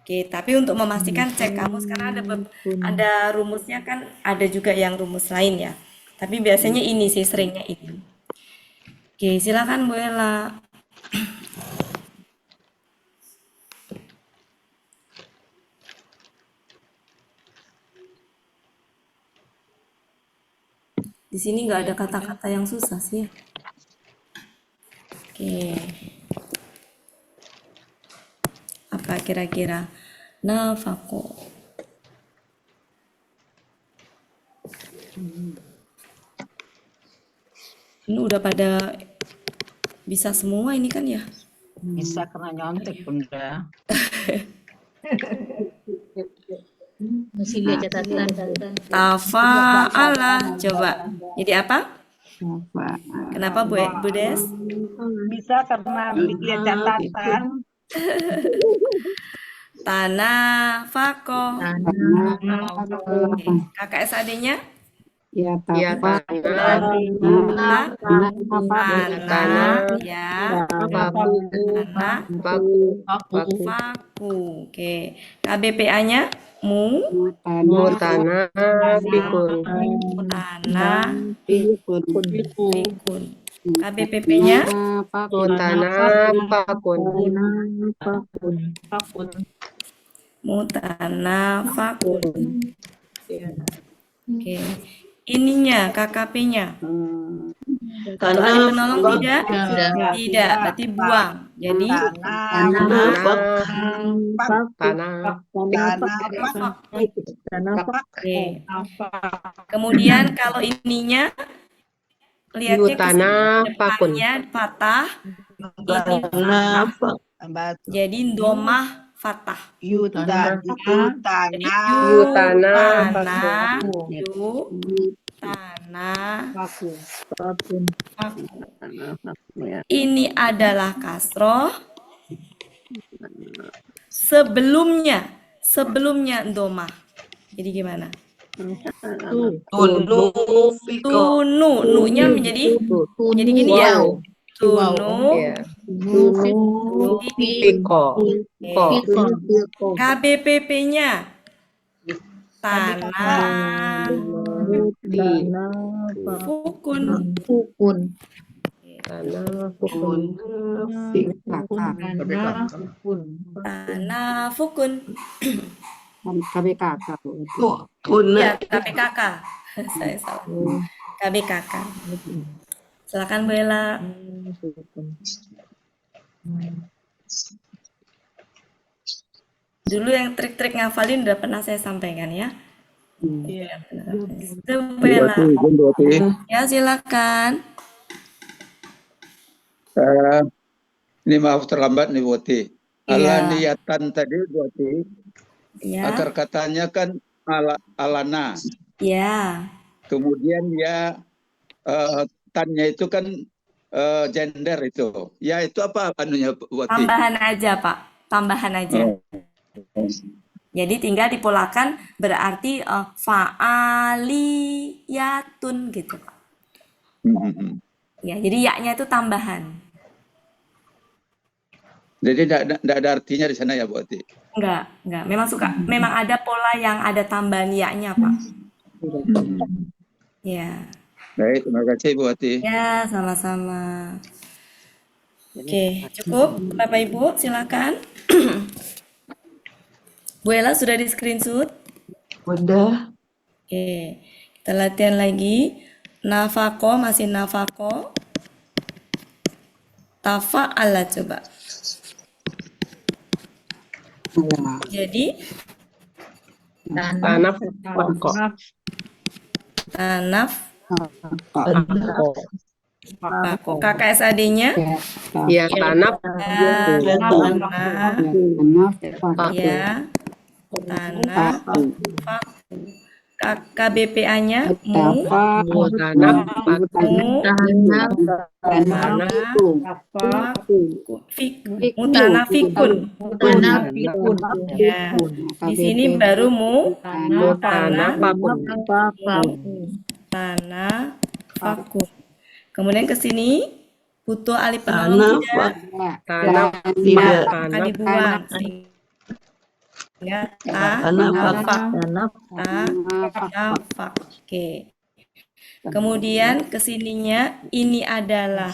Oke, tapi untuk memastikan cek kamus karena ada rumusnya kan, ada juga yang rumus lain ya. Tapi biasanya ini sih, seringnya ini. Oke, silakan Bu Ella. Di sini nggak ada kata-kata yang susah sih. Oke. Apa kira-kira? Nafako. Ini udah pada bisa semua ini kan ya? Bisa karena nyontek Bunda. Masih lihat catatan. Tafa'ala. Coba. Jadi apa? Kenapa Bu Des? Bisa karena lihat catatan. Tanafako. KKSAD-nya? Tanah faku. Oke. KBPA-nya fikun. KBPP-nya mutanafakun. Oke. Ininya KKP-nya. Kalau ada penolong tidak? Tidak, berarti buang. Jadi Oke. Kemudian kalau ininya lihatnya depannya patah, ini jadi domah fatah. Yutana faku. Ini adalah kasroh. Sebelumnya domah. Jadi gimana? Nu-nya menjadi gini ya. KBPP-nya fukun. Ya, KBKK. Saya salah. KBKK. Silakan Bu Ella. Dulu yang trik-trik ngafalin udah pernah saya sampaikan ya. Iya. Itu Bella. Ya, silakan. Ini maaf terlambat nih Bu Oti. Iya. Niatan tadi Bu Oti, Ya. akar katanya kan alana. Ya. Kemudian ya tannya itu kan gender itu. Ya itu apa anunya Bu Oti? Tambahan aja Pak, tambahan aja. Jadi tinggal dipolakan berarti fa'aliyatun gitu Pak. Ya, jadi ya-nya itu tambahan. Jadi tidak ada artinya di sana ya Bu Oti? Enggak. Memang ada pola yang ada tambahan ya-nya Pak. Ya. Baik, terima kasih Bu Oti. Ya, sama-sama. Oke, cukup Bapak Ibu, silakan. Bu Ella sudah di screenshot? Udah. Oke, kita latihan lagi. Nafako, masih nafako. Tafa'ala coba. Jadi Tanaf. tanaf Fako. KKSAD-nya? Ya, tanaf. Ya, tanah, KBPA-nya mu, Tanaf. mutanafikun. Ya, di sini baru mu, tanah, fakum. Kemudian ke sini butuh alif penolong tidak? Tidak. Akan dibuang. Sehingga nafak. Oke. Kemudian kesininya ini adalah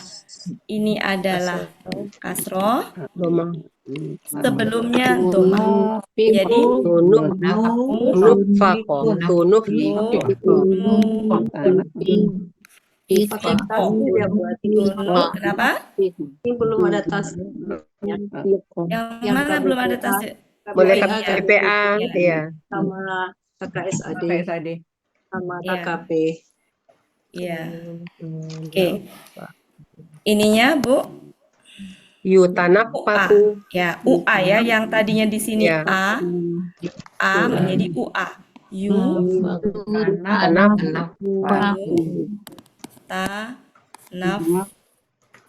kasroh. Sebelumnya domah. Jadi kenapa? Ini belum ada tas. Yang mana belum ada tas? Boleh KPA, ya. Sama KKSAD. Sama KKP. Iya. Oke. Ininya Bu? Tanaf paku. Ya, UA ya, yang tadinya di sini A menjadi UA. Tanaf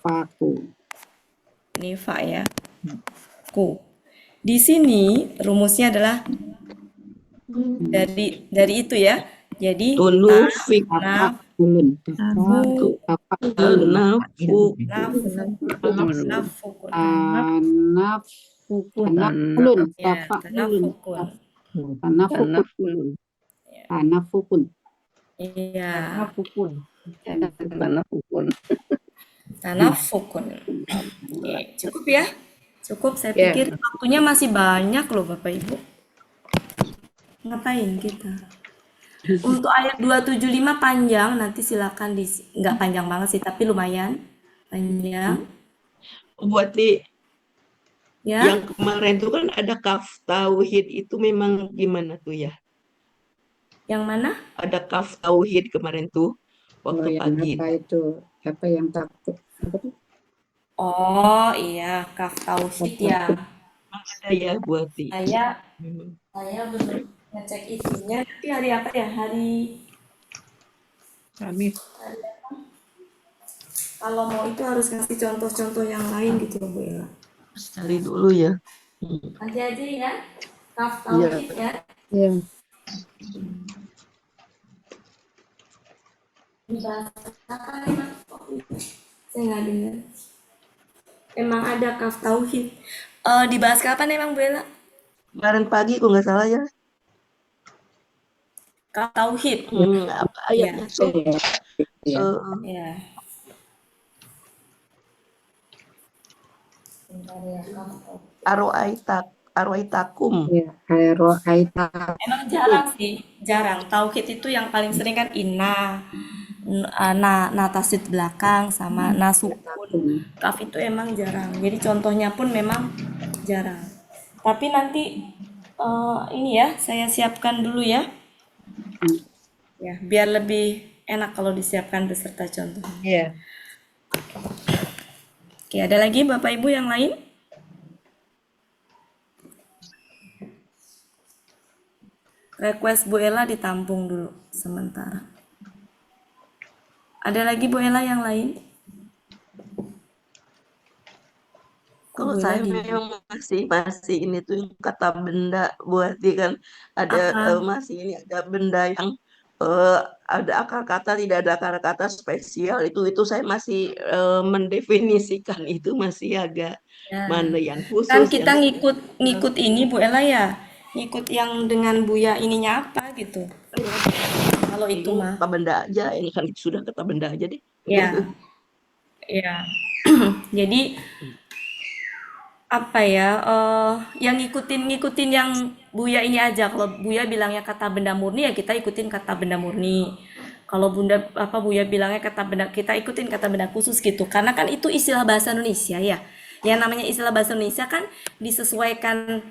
Paku. Ini fa ya. Ku. Di sini rumusnya adalah dari itu ya. Jadi tanafukun. Oke, cukup ya? Cukup, saya pikir waktunya masih banyak loh Bapak Ibu. Ngapain kita? Untuk ayat 275 panjang, nanti silakan nggak panjang banget sih, tapi lumayan panjang. Buat yang kemarin itu kan ada kaf tauhid, itu memang gimana tuh ya? Yang mana? Ada kaf tauhid kemarin tuh waktu pagi. Apa yang takut? Oh iya, kaf tauhid ya. Ada ya buat Saya belum ngecek isinya. Tapi hari apa ya? Hari Kamis. Kalau mau itu harus ngasih contoh-contoh yang lain gitu loh Bu Ella. Cari dulu ya. Nanti aja ya. Kaf tauhid ya. Iya. Saya nggak dengar. Emang ada kaf tauhid. Dibahas kapan emang Bu Ella? Kemarin pagi kok nggak salah ya. Kaf tauhid. Apa ayatnya tuh? Ya. Arwaitakum. Emang jarang sih, jarang. Tauhid itu yang paling sering kan inna, tasid belakang sama nasukun. Kaf itu emang jarang. Jadi contohnya pun memang jarang. Tapi nanti ini ya, saya siapkan dulu ya. Ya, biar lebih enak kalau disiapkan beserta contohnya. Iya. Oke, ada lagi Bapak Ibu yang lain? Request Bu Ella ditampung dulu sementara. Ada lagi Bu Ella yang lain? Kalau saya memang masih ini tuh yang kata benda buati kan ada masih ini ada benda yang ada akar kata, tidak ada akar kata spesial, itu saya masih mendefinisikan itu masih agak mana yang khusus. Kan kita ngikut ini Bu Ella ya, ngikut yang dengan Buya ininya apa gitu. Kalau itu mah kata benda aja, ini kan sudah kata benda aja deh. ya, ya. Jadi apa ya, yang ngikutin yang Buya ini aja. Kalau Buya bilangnya kata benda murni ya kita ikutin kata benda murni. Kalau Buya bilangnya kata benda, kita ikutin kata benda khusus gitu. Karena kan itu istilah bahasa Indonesia ya. Yang namanya istilah bahasa Indonesia kan disesuaikan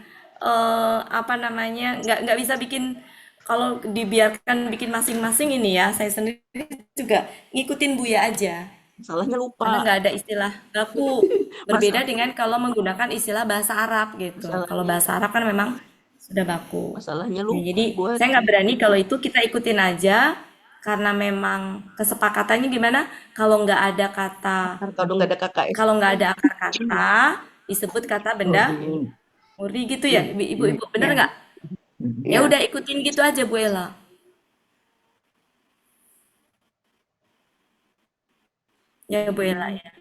nggak bisa bikin, kalau dibiarkan bikin masing-masing ini ya, saya sendiri juga ngikutin Buya aja. Masalahnya lupa. Karena nggak ada istilah baku. Berbeda dengan kalau menggunakan istilah bahasa Arab gitu. Kalau bahasa Arab kan memang sudah baku. Masalahnya lupa. Jadi saya nggak berani kalau itu kita ikutin aja. Karena memang kesepakatannya gimana? Kalau nggak ada kata, kalau nggak ada akar kata, disebut kata benda murni gitu ya, Ibu-ibu, bener nggak? Ya udah ikutin gitu aja Bu Ella. Ya Bu Ella ya.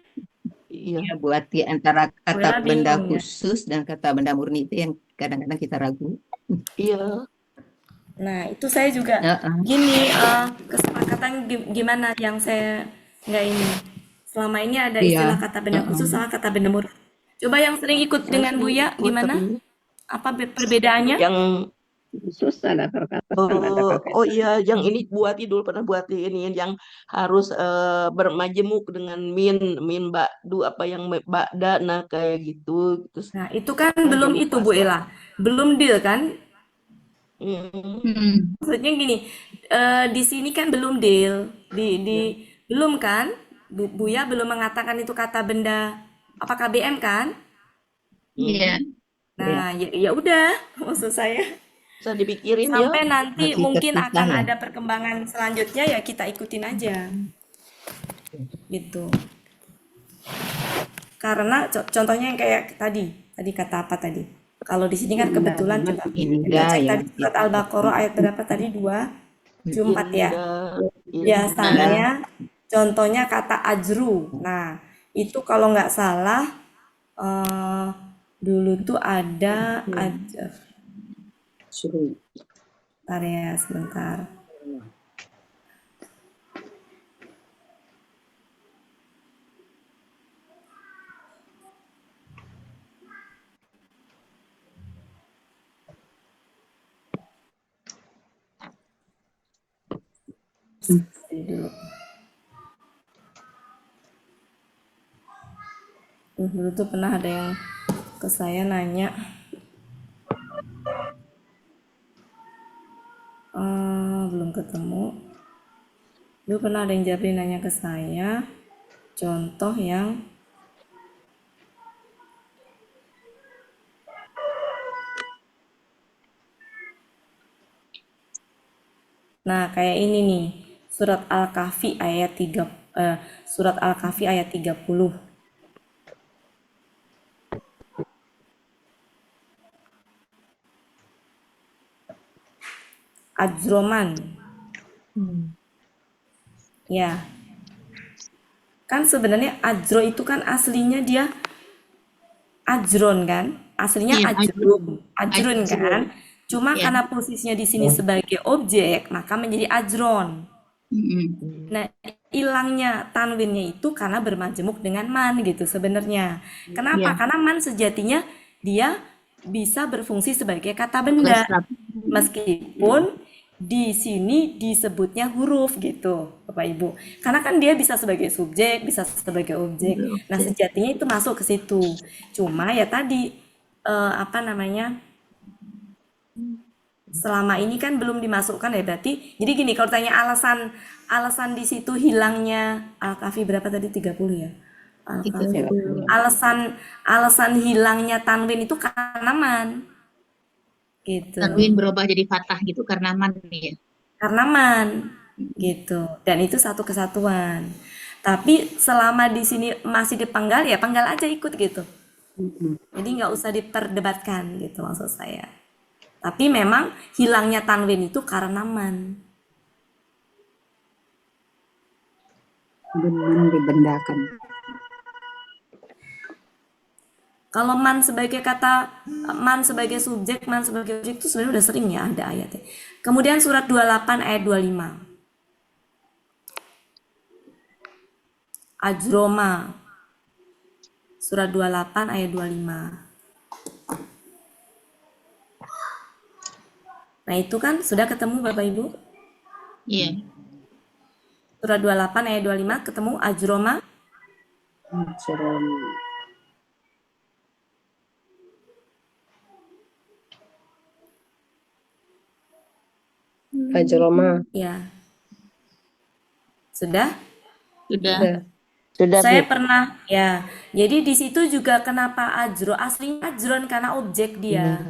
Iya, buat di antara kata Ella benda bingung ya. khusus dan kata benda murni itu yang kadang-kadang kita ragu. Iya. Nah, itu saya juga gini, kesepakatan gimana yang saya nggak ini. Selama ini ada istilah kata benda khusus sama kata benda murni. Coba yang sering ikut dengan Buya gimana? Apa perbedaannya? Yang khusus ada kata. Oh iya, yang ini buati dulu pernah buati ini yang harus bermajemuk dengan min ba'du apa yang ba'da, nah kayak gitu. Terus, nah, itu kan belum itu Bu Ella. Belum deal kan? Maksudnya gini, di sini kan belum deal, belum kan? Buya belum mengatakan itu kata benda apa KBM kan? Iya. Nah, ya udah, maksud saya bisa dipikirin sampai ya. nanti mungkin akan ada perkembangan selanjutnya ya kita ikutin aja, gitu. Karena contohnya yang kayak tadi kata apa tadi? Kalau di sini kan kebetulan coba kita cek tadi surat Al-Baqarah ayat berapa tadi? 274 ya. Biasanya contohnya kata ajru. Nah, itu kalau nggak salah dulu tuh ada Bentar ya, sebentar. Dulu tuh pernah ada yang ke saya nanya, belum ketemu. Dulu pernah ada yang Jabri nanya ke saya, contoh yang nah kayak ini nih, surat Al-Kahfi ayat 30. Ajroman. Ya. Kan sebenarnya ajro itu kan aslinya dia ajron kan? Aslinya ajrun kan? Cuma karena posisinya di sini sebagai objek, maka menjadi ajron. Nah, hilangnya tanwinnya itu karena bermajemuk dengan man gitu sebenarnya. Kenapa? Karena man sejatinya dia bisa berfungsi sebagai kata benda. Meskipun di sini disebutnya huruf gitu, Bapak Ibu. Karena kan dia bisa sebagai subjek, bisa sebagai objek. Nah, sejatinya itu masuk ke situ. Cuma ya tadi Selama ini kan belum dimasukkan ya berarti. Jadi gini, kalau tanya alasan di situ hilangnya Al-Kafi berapa tadi 30 ya? Al-Kafi. Alasan hilangnya tanwin itu karena man. Gitu. Tanwin berubah jadi fathah gitu karena man ya. Karena man gitu. Dan itu satu kesatuan. Tapi selama di sini masih dipenggal ya penggal aja ikut gitu. Jadi nggak usah diperdebatkan gitu maksud saya. Tapi memang hilangnya tanwin itu karena man. Dengan dibendakan. Kalau man sebagai kata, man sebagai subjek, man sebagai objek itu sebenarnya udah sering ya ada ayatnya. Kemudian surat 28 ayat 25. Ajroma. Surat 28 ayat 25. Nah itu kan sudah ketemu Bapak Ibu? Iya. Surat 28 ayat 25 ketemu ajroma. Ajroma. Ya. Sudah? Sudah. Saya pernah ya. Jadi di situ juga kenapa ajro? Aslinya ajron karena objek dia.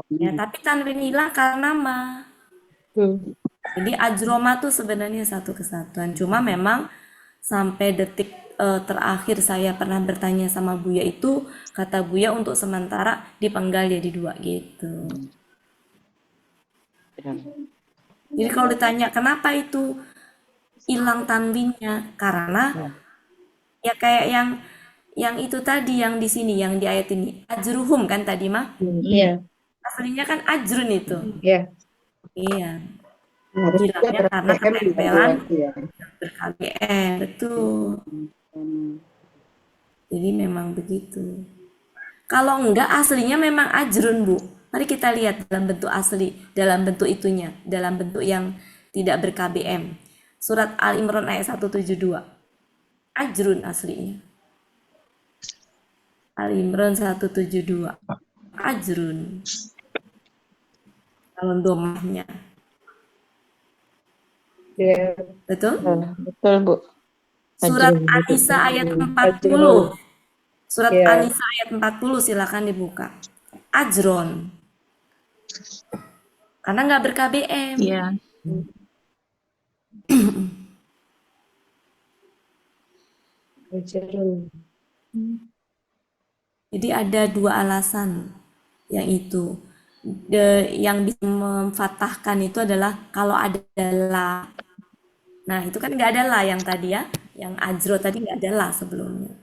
Ya, tapi tanwin hilang karena ma. Jadi ajroma tuh sebenarnya satu kesatuan. Cuma memang sampai detik terakhir saya pernah bertanya sama Buya itu, kata Buya untuk sementara dipenggal jadi 2 gitu. Jadi kalau ditanya kenapa itu hilang tanwinnya, karena ya kayak yang itu tadi yang di sini, yang di ayat ini ajruhum kan tadi mah. Iya. Aslinya kan ajrun itu. Iya. Iya. Harusnya Hilangnya karena ketempelan ya. ber-KBM, betul. Jadi memang begitu. Kalau enggak aslinya memang ajrun, Bu. Mari kita lihat dalam bentuk asli, dalam bentuk itunya, dalam bentuk yang tidak ber-KBM. Surat Al-Imran ayat 172. Ajrun aslinya. Al-Imran 172. Ajrun. Kalau domahnya. Iya. Betul? Betul, Bu. Surat An-Nisa ayat 40. Surat An-Nisa ayat 40 silakan dibuka. Ajron. Karena nggak ber-KBM. Iya. Jadi ada 2 alasan yang itu. Yang bisa memfathahkan itu adalah kalau ada la. Nah itu kan nggak ada la yang tadi ya. Yang ajro tadi nggak ada la sebelumnya.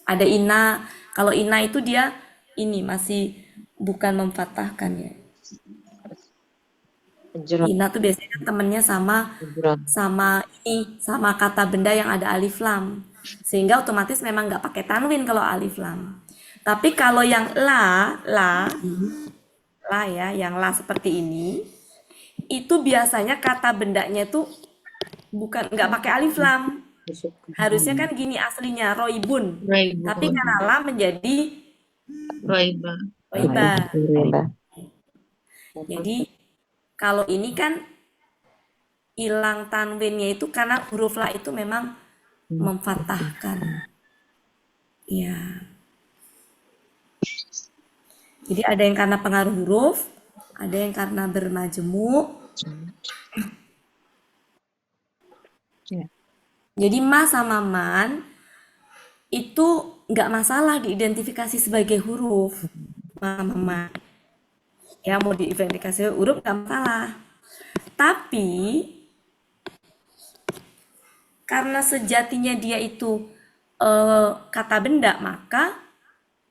Ada ina. Kalau ina itu dia ini masih bukan memfathahkan ya. Ina tuh biasanya temennya sama kata benda yang ada alif lam, sehingga otomatis memang nggak pakai tanwin kalau alif lam. Tapi kalau yang la ya, yang la seperti ini, itu biasanya kata bendanya tuh nggak pakai alif lam. Harusnya kan gini aslinya roibun, tapi karena la menjadi Roiba. Jadi kalau ini kan hilang tanwinnya itu karena huruf la itu memang memfathahkan. Ya. Jadi ada yang karena pengaruh huruf, ada yang karena bermajemuk. Jadi ma sama man itu nggak masalah diidentifikasi sebagai huruf. Ma sama man. Ya mau diidentifikasi huruf nggak masalah. Tapi karena sejatinya dia itu kata benda, maka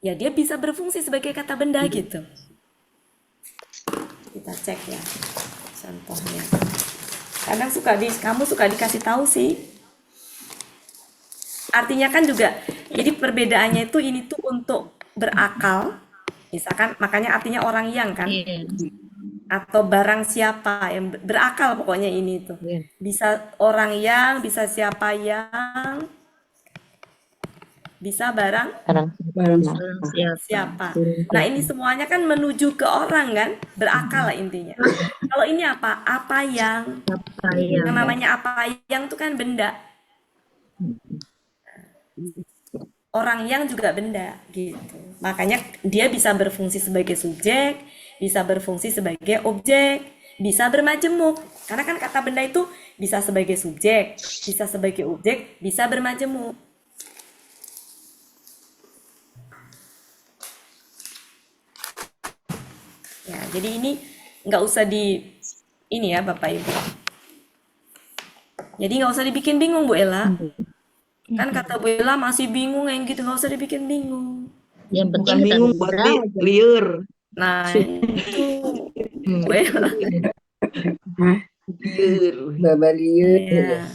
ya dia bisa berfungsi sebagai kata benda gitu. Kita cek ya contohnya. Kadang kamu suka dikasih tahu sih. Artinya kan juga, jadi perbedaannya itu ini tuh untuk berakal. Misalkan makanya artinya orang yang kan. Atau barang siapa yang berakal pokoknya ini tuh. Bisa orang yang, bisa siapa yang. Bisa barang Barang siapa. Nah, ini semuanya kan menuju ke orang kan, berakal lah intinya. Kalau ini apa? Apa yang namanya apa yang itu kan benda. Orang yang juga benda gitu. Makanya dia bisa berfungsi sebagai subjek, bisa berfungsi sebagai objek, bisa bermajemuk. Karena kan kata benda itu bisa sebagai subjek, bisa sebagai objek, bisa bermajemuk. Ya, jadi ini nggak usah ini ya Bapak Ibu. Jadi nggak usah dibikin bingung Bu Ella. Kan kata Bu Ella masih bingung yang gitu, nggak usah dibikin bingung. Yang Bukan penting bingung, berarti liur. Nah, itu Bu Ella. Liur. Baba liur. Ya.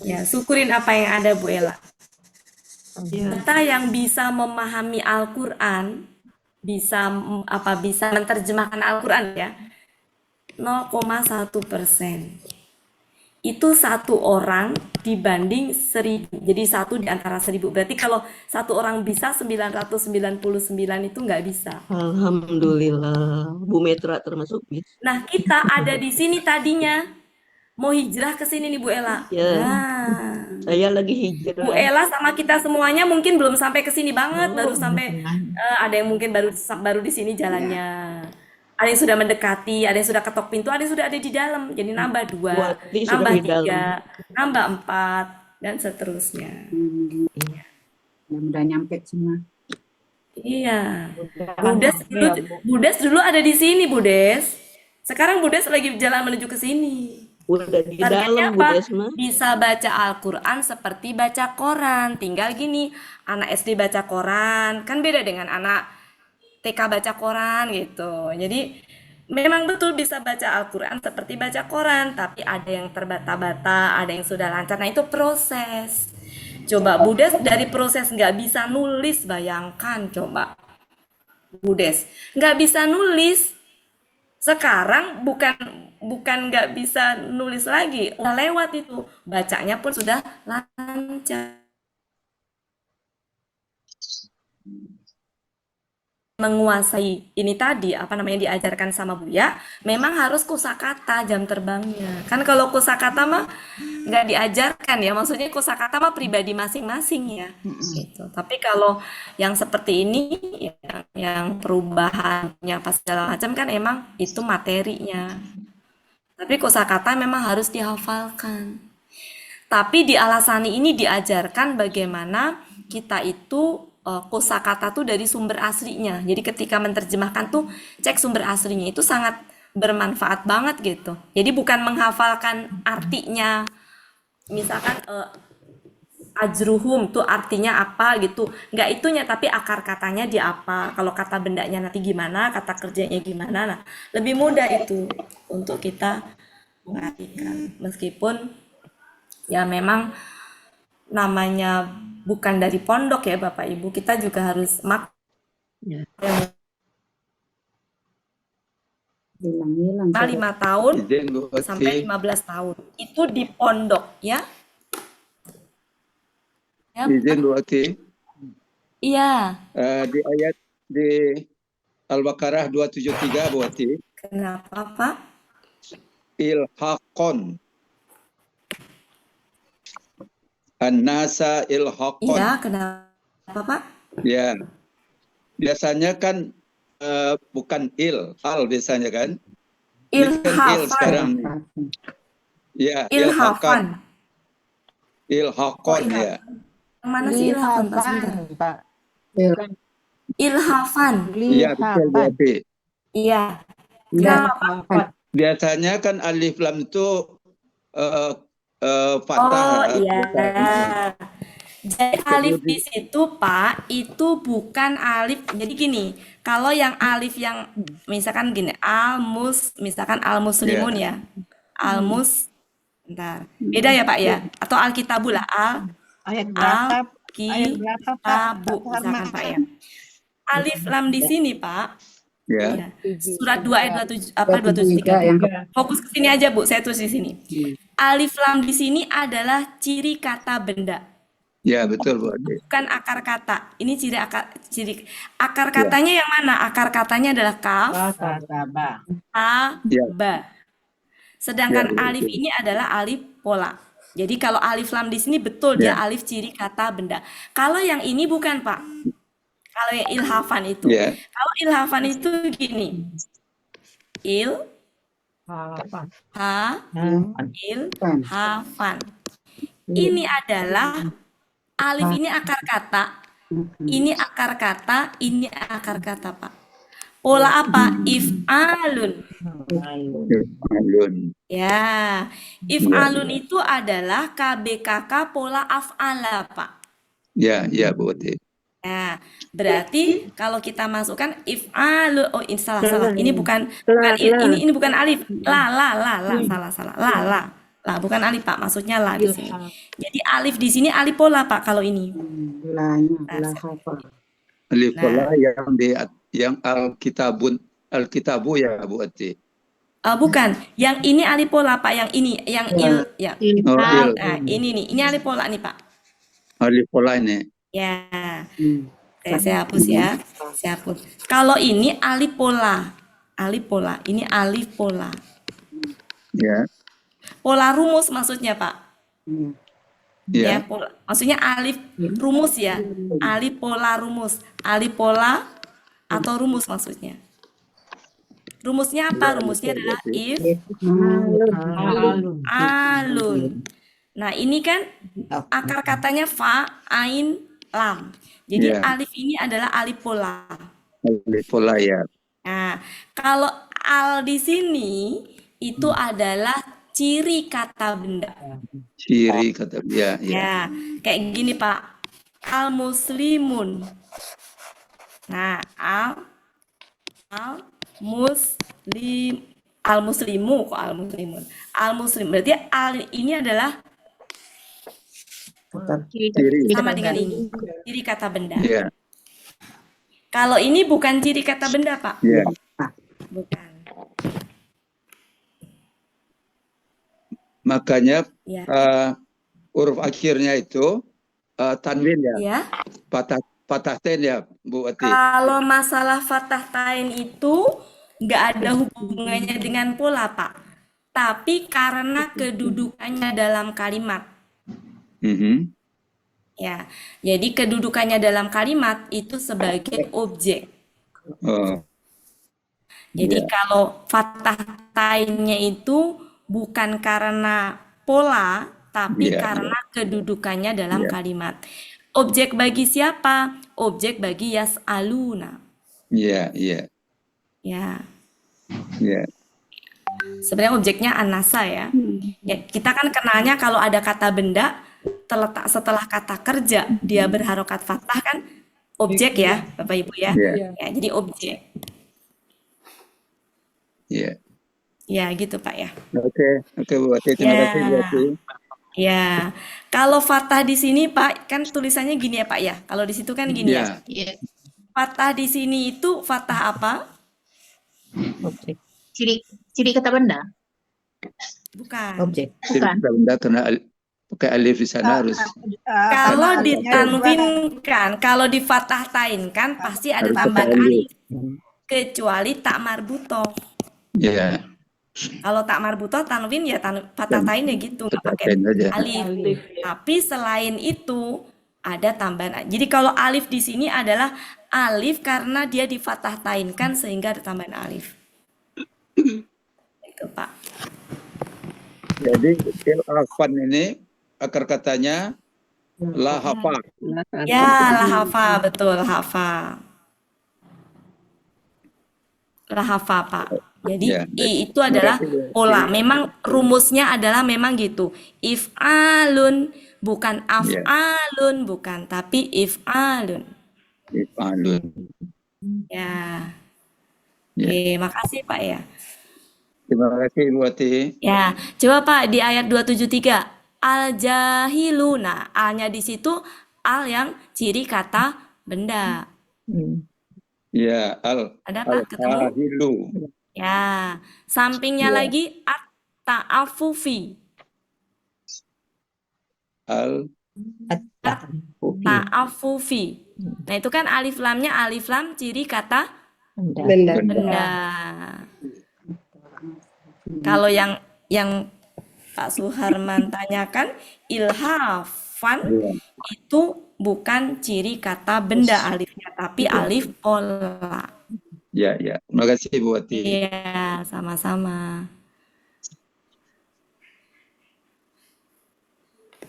Ya, syukurin apa yang ada Bu Ella. Kita yang bisa memahami Al-Quran, bisa menerjemahkan Al-Quran ya, 0,1%. Itu satu orang dibanding 1000. Jadi satu di antara 1000. Berarti kalau satu orang bisa, 999 itu nggak bisa. Alhamdulillah. Bu Metra termasuk bisa. Nah, kita ada di sini tadinya. Mau hijrah ke sini nih Bu Ella. Ya. Nah, Saya lagi hijrah. Bu Ella sama kita semuanya mungkin belum sampai ke sini banget, baru sampai ada yang mungkin baru di sini jalannya. Ada yang sudah mendekati, ada yang sudah ketok pintu, ada yang sudah ada di dalam. Jadi nambah 2, Buati nambah sudah di 3, nambah 4 dan seterusnya. Iya. Mudah-mudahan nyampe semua. Iya. Budes dulu ada di sini, Budes. Sekarang Budes lagi jalan menuju ke sini. Udah di Targetnya dalam, apa? Bu Desma. Bisa baca Al-Quran seperti baca koran. Tinggal gini, anak SD baca koran kan beda dengan anak TK baca koran gitu. Jadi memang betul bisa baca Al-Quran seperti baca koran, tapi ada yang terbata-bata, ada yang sudah lancar. Nah itu proses. Coba Budes dari proses nggak bisa nulis, bayangkan coba. Budes nggak bisa nulis. Sekarang bukan nggak bisa nulis lagi, udah lewat itu, bacanya pun sudah lancar. Menguasai ini tadi diajarkan sama Buya, memang harus kosakata jam terbangnya. Kan kalau kosakata mah nggak diajarkan ya, maksudnya kosakata mah pribadi masing-masing ya. Gitu. Tapi kalau yang seperti ini, yang perubahannya pas segala macam kan emang itu materinya. Tapi kosakata memang harus dihafalkan. Tapi di Alasani ini diajarkan bagaimana kita itu kosakata tuh dari sumber aslinya. Jadi ketika menerjemahkan tuh cek sumber aslinya, itu sangat bermanfaat banget gitu. Jadi bukan menghafalkan artinya. Misalkan ajruhum tuh artinya apa gitu. Nggak itunya, tapi akar katanya di apa. Kalau kata bendanya nanti gimana, kata kerjanya gimana. Nah, lebih mudah itu untuk kita mengartikan. Meskipun ya memang namanya bukan dari pondok ya Bapak Ibu, kita juga harus Hilang-hilang. 5 tahun sampai 15 tahun itu di pondok ya. Izin Bu Ati. Iya. Di ayat di Al-Baqarah 273 Bu Ati. Kenapa Pak? Ilhaqon. An-nasa ilhaqon. Iya, kenapa Pak? Ya. Biasanya kan bukan al biasanya kan? Ilhafan. Sekarang. Ya, Ilhafan. Ilhaqon ya. Yang mana sih ilhafan Pak? Ilhafan. Iya, betul berarti. Iya. Kenapa Pak? Biasanya kan alif lam itu fathah. Oh iya. Jadi alif di situ Pak, itu bukan alif. Jadi gini, kalau yang alif yang misalkan gini, misalkan al-muslimun ya. Bentar. Beda ya Pak ya? Atau al-kitabu lah, al-kitabu misalkan Pak ya. Alif lam di sini Pak. Ya. Surat 2 ayat 273. Fokus ke sini aja Bu, saya tulis di sini. Alif lam di sini adalah ciri kata benda. Ya, betul Bu Ade. Bukan akar kata. Ini ciri akar katanya yang mana? Akar katanya adalah kaf, ha, Ya. ba. Sedangkan Ya, alif betul. ini adalah alif pola. Jadi kalau alif lam di sini betul dia alif ciri kata benda. Kalau yang ini bukan, Pak. Kalau yang ilhafan itu. Ya. Kalau ilhafan itu gini. Ilhafan. Ini adalah alif ini akar kata. Ini akar kata, ini akar kata, Pak. Pola apa? If'alun. Ya, if'alun itu adalah KBKK pola af'ala, Pak. Ya, ya Bu Ade. Nah, berarti kalau kita masukkan if'alun, oh ini salah. Ini bukan ini bukan alif. Salah. La, bukan alif, Pak. Maksudnya la di sini. Jadi alif di sini alif pola, Pak, kalau ini. Alif pola yang Alkitabu ya Bu Ade. Bukan, yang ini alif pola, Pak, yang ini, yang il, ya. Nah, ini nih, ini alif pola nih, Pak. Alif pola ini. Ya. Saya hapus ya. Saya hapus. Kalau ini alif pola. Ini alif pola. Ya. Pola rumus maksudnya, Pak. Ya. Pola. Maksudnya alif rumus ya. Alif pola rumus. Alif pola atau rumus maksudnya. Rumusnya apa? Rumusnya adalah alun. Nah, ini kan akar katanya fa, ain, lam. Jadi alif ini adalah alif pola. Alif pola ya. Nah, kalau al di sini itu adalah ciri kata benda. Ciri kata ya. Ya, kayak gini, Pak. Al muslimun. Nah, al muslimu kok al muslimun. Al muslim berarti al ini adalah sama dengan ini, ciri kata benda. Ya. Kalau ini bukan ciri kata benda, Pak. Ya. Bukan. Makanya huruf akhirnya itu tanwin ya. Ya. Patah ten ya Bu Ati. Kalau masalah fathah tain itu nggak ada hubungannya dengan pola, Pak. Tapi karena kedudukannya dalam kalimat. Ya, jadi kedudukannya dalam kalimat itu sebagai objek. Jadi kalau fathah tainnya itu bukan karena pola, tapi karena kedudukannya dalam kalimat. Objek bagi siapa? Objek bagi yas'aluna. Iya. Ya. Sebenarnya objeknya anasa ya. Kita kan kenalnya kalau ada kata benda terletak setelah kata kerja, dia berharokat fathah kan objek ya, Bapak Ibu ya. Ya, jadi objek. Ya, gitu Pak ya. Oke Bu Ati, terima kasih Bu Ati. Ya, kalau fathah di sini Pak kan tulisannya gini ya Pak ya. Kalau di situ kan gini ya. Fathah di sini itu fathah apa? Objek. Ciri kata benda. Bukan. Objek. Ciri kata benda karena pakai alif di sana harus. Kalau ditanwinkan, kalau di fathah tain kan pasti ada tambahan alif. Kecuali tak marbutoh. Iya. Kalau tak marbutoh tanwin ya fathah tain ya gitu, nggak pakai alif. Tapi selain itu ada tambahan. Jadi kalau alif di sini adalah alif karena dia di fathah tainkan sehingga ada tambahan alif. Itu Pak. Jadi ilhafan ini akar katanya lahafa. Ya, lahafa, betul, hafa. Lahafa, Pak. Jadi itu adalah pola. Memang rumusnya adalah memang gitu. If'alun, bukan af'alun, bukan, tapi if'alun. If'alun. Ya. Oke, makasih Pak ya. Terima kasih Bu Ati. Ya, coba Pak di ayat 273. Al-jahiluna. A-nya di situ al yang ciri kata benda. Ya, ada Pak ketemu? Ya, sampingnya lagi at-ta'afufi. ta'affufi. Nah, itu kan alif lamnya alif lam ciri kata Benda. benda. Kalau yang Pak Suharman tanyakan ilhafan itu bukan ciri kata benda alifnya, tapi alif pola. Ya, ya. Terima kasih Bu Wati. Iya, sama-sama.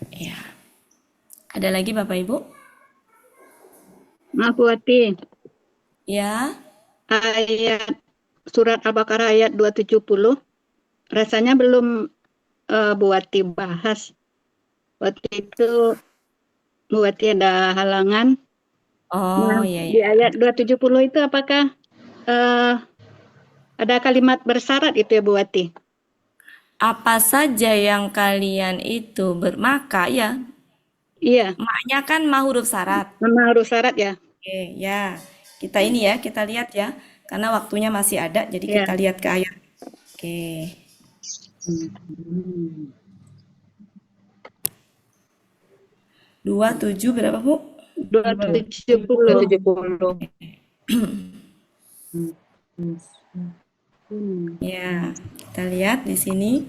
Ya. Ada lagi Bapak Ibu? Maaf Bu Wati, Ya. ayat surat Al-Baqarah ayat 270 rasanya belum Bu Wati bahas. Waktu itu Bu Wati ada halangan. Oh, Nah, iya, di iya. ayat 270 itu apakah ada kalimat bersyarat itu ya Bu Wati? Apa saja yang kalian itu bermaka ya? Iya, Maknya kan ma huruf syarat. nama huruf syarat ya. Oke, ya. Kita ini ya, kita lihat ya. Karena waktunya masih ada, jadi Iya. kita lihat ke ayat. Oke. Dua tujuh berapa Bu? 270. Ya, kita lihat di sini.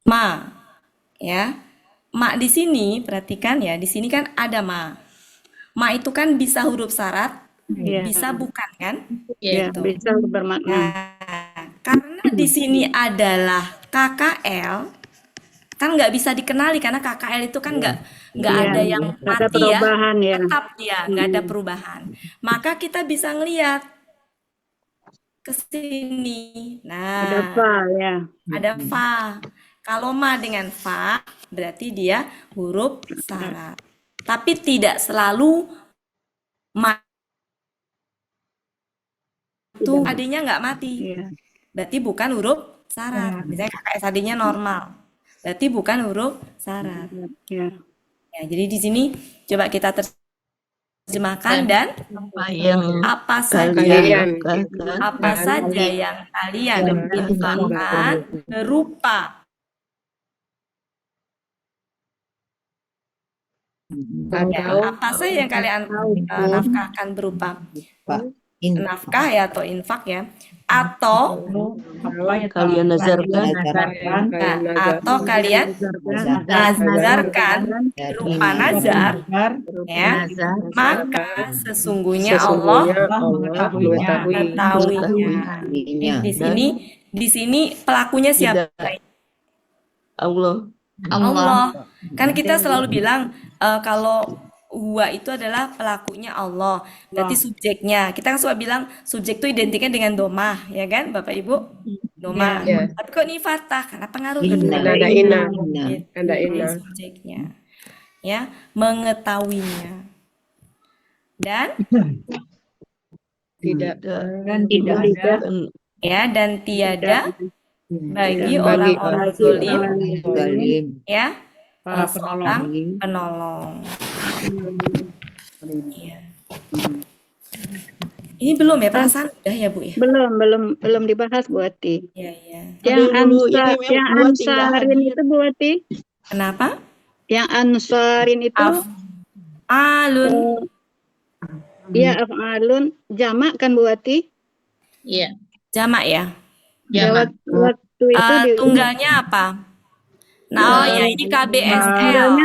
Ma, ya. Ma di sini, perhatikan ya, di sini kan ada ma. Ma itu kan bisa huruf syarat, Iya. bisa bukan kan? Ya, Gitu. bisa bermakna. Nah, karena di sini adalah KKL, kan nggak bisa dikenali karena KKL itu kan nggak Iya, ada yang nggak ada mati ya, perubahan ya. tetap dia nggak ada perubahan. Maka kita bisa ngelihat ke sini. Ada Nah, fa ya. ada fa. Kalau ma dengan fa berarti dia huruf syarat. Tapi tidak selalu ma itu adanya nggak mati. Iya. Berarti bukan huruf syarat. Misalnya KKS adanya normal. Berarti bukan huruf syarat. Ya. Ya, jadi di sini coba kita terjemahkan dan apa saja yang kalian infakkan berupa apa saja yang kalian nafkahkan berupa nafkah ya atau infak ya, atau Kalian nazarkan atau kalian nazarkan berupa nazar ya, maka sesungguhnya Allah mengetahuinya. Di sini pelakunya siapa? Allah. Kan kita selalu bilang kalau huwa itu adalah pelakunya Allah, berarti subjeknya. Kita kan suka bilang subjek itu identiknya dengan domah, ya kan, Bapak Ibu? Domah. Tapi kok ini fathah? Karena pengaruh Ada ina. Ada subjeknya. Ya, mengetahuinya. Dan Tidak ya, dan tiada bagi orang-orang zalim ya seorang penolong. Ya. Ini belum ya, perasaan udah ya Bu ya? Belum dibahas Bu Wati. Iya, iya. Yang ansarin itu Bu Wati. Kenapa? Yang ansarin itu alun. Iya, af'alun jamak kan Bu Wati? Iya. Jamak ya? Jamak. Waktu itu tunggalnya apa? Nah, oh ya ini KBSL.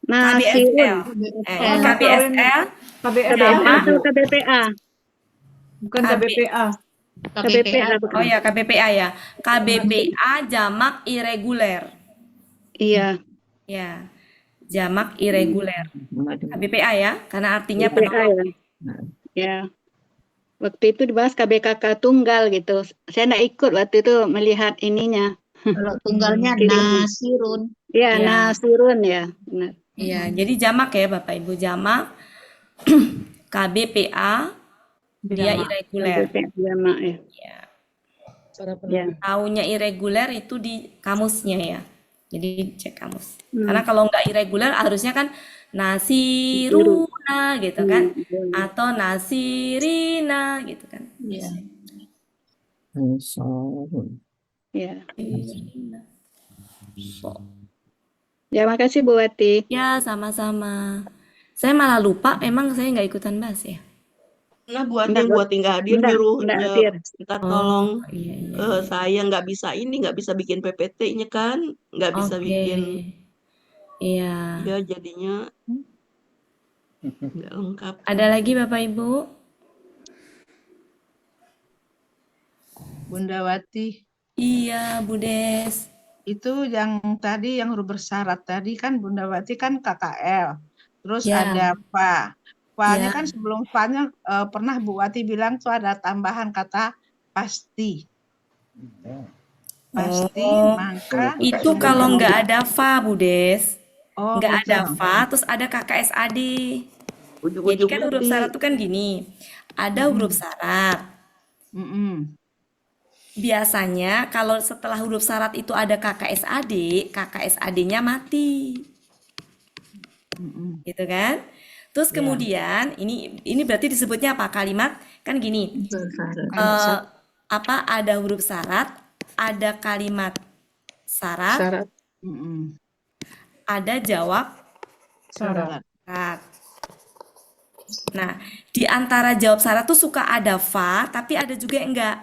KBSL. KBSL. atau KBPA? Bukan KBPA. Oh ya, KBPA ya. KBPA jamak irreguler. Iya. Ya. Jamak irreguler. KBPA ya, karena artinya KBPA penolong. Ya. Waktu itu dibahas KBKK tunggal gitu. Saya enggak ikut waktu itu melihat ininya. Kalau tunggalnya nasirun. Iya, nasirun ya. Benar. Iya, jadi jamak ya Bapak Ibu, jamak KBPA dia irreguler. Jamak ya. Ya. Taunya irreguler itu di kamusnya ya. Jadi cek kamus. Karena kalau nggak irreguler harusnya kan nasiruna gitu kan, atau nasirina gitu kan. Iya. Ansarun. Ya. Ya, makasih Bu Wati. Ya, sama-sama. Saya malah lupa, emang saya nggak ikutan bahas ya? Nah, buat nggak hadir Enggak nyuruhnya hadir. minta tolong iya. saya nggak bisa bikin PPT-nya kan, nggak bisa bikin. Iya. Ya jadinya nggak lengkap. Ada lagi Bapak Ibu? Bunda Wati. Iya, Bu Des. Itu yang tadi yang huruf bersyarat tadi kan Bunda Wati kan KKL. Terus Ya. ada fa. Fa-nya Ya. kan sebelum fa-nya pernah Bu Wati bilang tuh ada tambahan kata pasti. Pasti, maka itu kalau nggak ada fa, Bu Des. Oh, Nggak gitu. ada fa, terus ada KKSAD. Jadi kan huruf syarat itu kan gini. Ada huruf syarat. Biasanya kalau setelah huruf syarat itu ada KKSAD, KKSAD-nya mati. Gitu kan? Terus kemudian ini berarti disebutnya apa? Kalimat kan gini. Ada huruf syarat, ada kalimat syarat. Ada jawab syarat. Nah, di antara jawab syarat tuh suka ada fa, tapi ada juga yang enggak.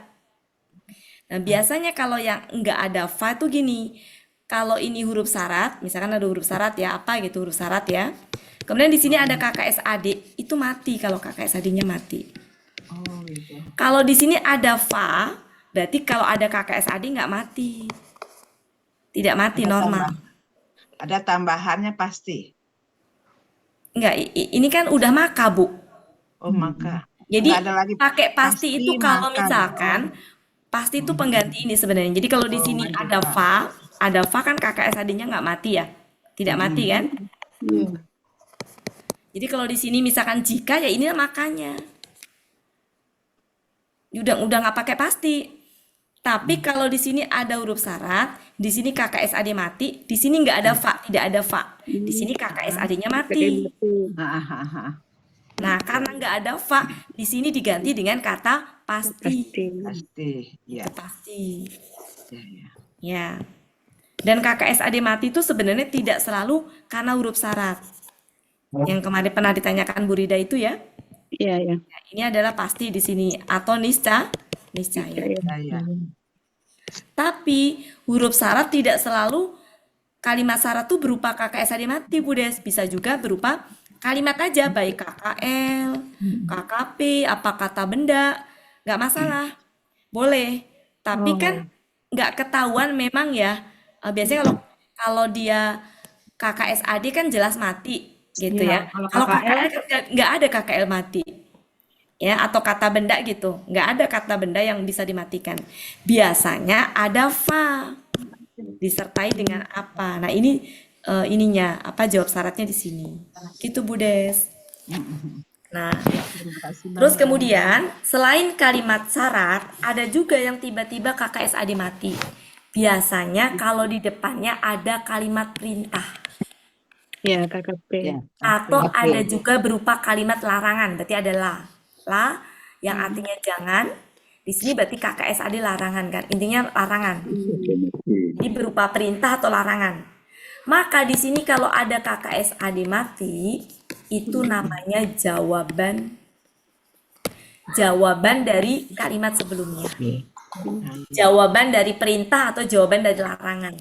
Nah, biasanya kalau yang enggak ada fa itu gini. Kalau ini huruf syarat, misalkan ada huruf syarat ya, apa gitu huruf syarat ya. Kemudian di sini ada KKSAD, itu mati kalau KKSAD-nya mati. Oh, gitu. Kalau di sini ada fa, berarti kalau ada KKSAD nggak mati. Tidak mati, normal. Ada tambahannya pasti. Enggak, ini kan udah maka, Bu. Oh, maka. Jadi Nggak ada lagi pakai pasti itu kalau makan. misalkan pasti itu pengganti ini sebenarnya. Jadi kalau di sini ada fa kan KKSAD-nya nggak mati ya. Tidak mati kan? Jadi kalau di sini misalkan jika ya ini makanya. Udah nggak pakai pasti. Tapi kalau di sini ada huruf syarat, di sini KKSAD mati, di sini nggak ada fa, tidak ada fa. Di sini KKSAD-nya mati. Nah, karena nggak ada fa, di sini diganti dengan kata pasti. Pasti, ya. Pasti. Ya. Dan KKSAD mati itu sebenarnya tidak selalu karena huruf syarat. Yang kemarin pernah ditanyakan Bu Rida itu ya. Iya, ya. Ini adalah pasti di sini atau niscaya. Tapi huruf syarat tidak selalu kalimat syarat itu berupa KKSAD mati, Bu Des. Bisa juga berupa kalimat aja, baik KKL, KKP, apa kata benda, nggak masalah, boleh. Tapi kan nggak ketahuan memang ya. Biasanya kalau dia KKSAD kan jelas mati, gitu ya. Kalau KKL kan nggak ada KKL mati, ya, atau kata benda gitu, nggak ada kata benda yang bisa dimatikan. Biasanya ada fa disertai dengan apa. Nah ini jawab syaratnya di sini. Gitu Bu Des. Nah, terus kemudian selain kalimat syarat, ada juga yang tiba-tiba KKSAD mati. Biasanya kalau di depannya ada kalimat perintah. Ya, KKP. Atau ada juga berupa kalimat larangan, berarti ada la yang artinya jangan. Di sini berarti KKSAD larangan kan, intinya larangan. Ini berupa perintah atau larangan. Maka di sini kalau ada KKSAD mati, itu namanya jawaban dari kalimat sebelumnya. Jawaban dari perintah atau jawaban dari larangan.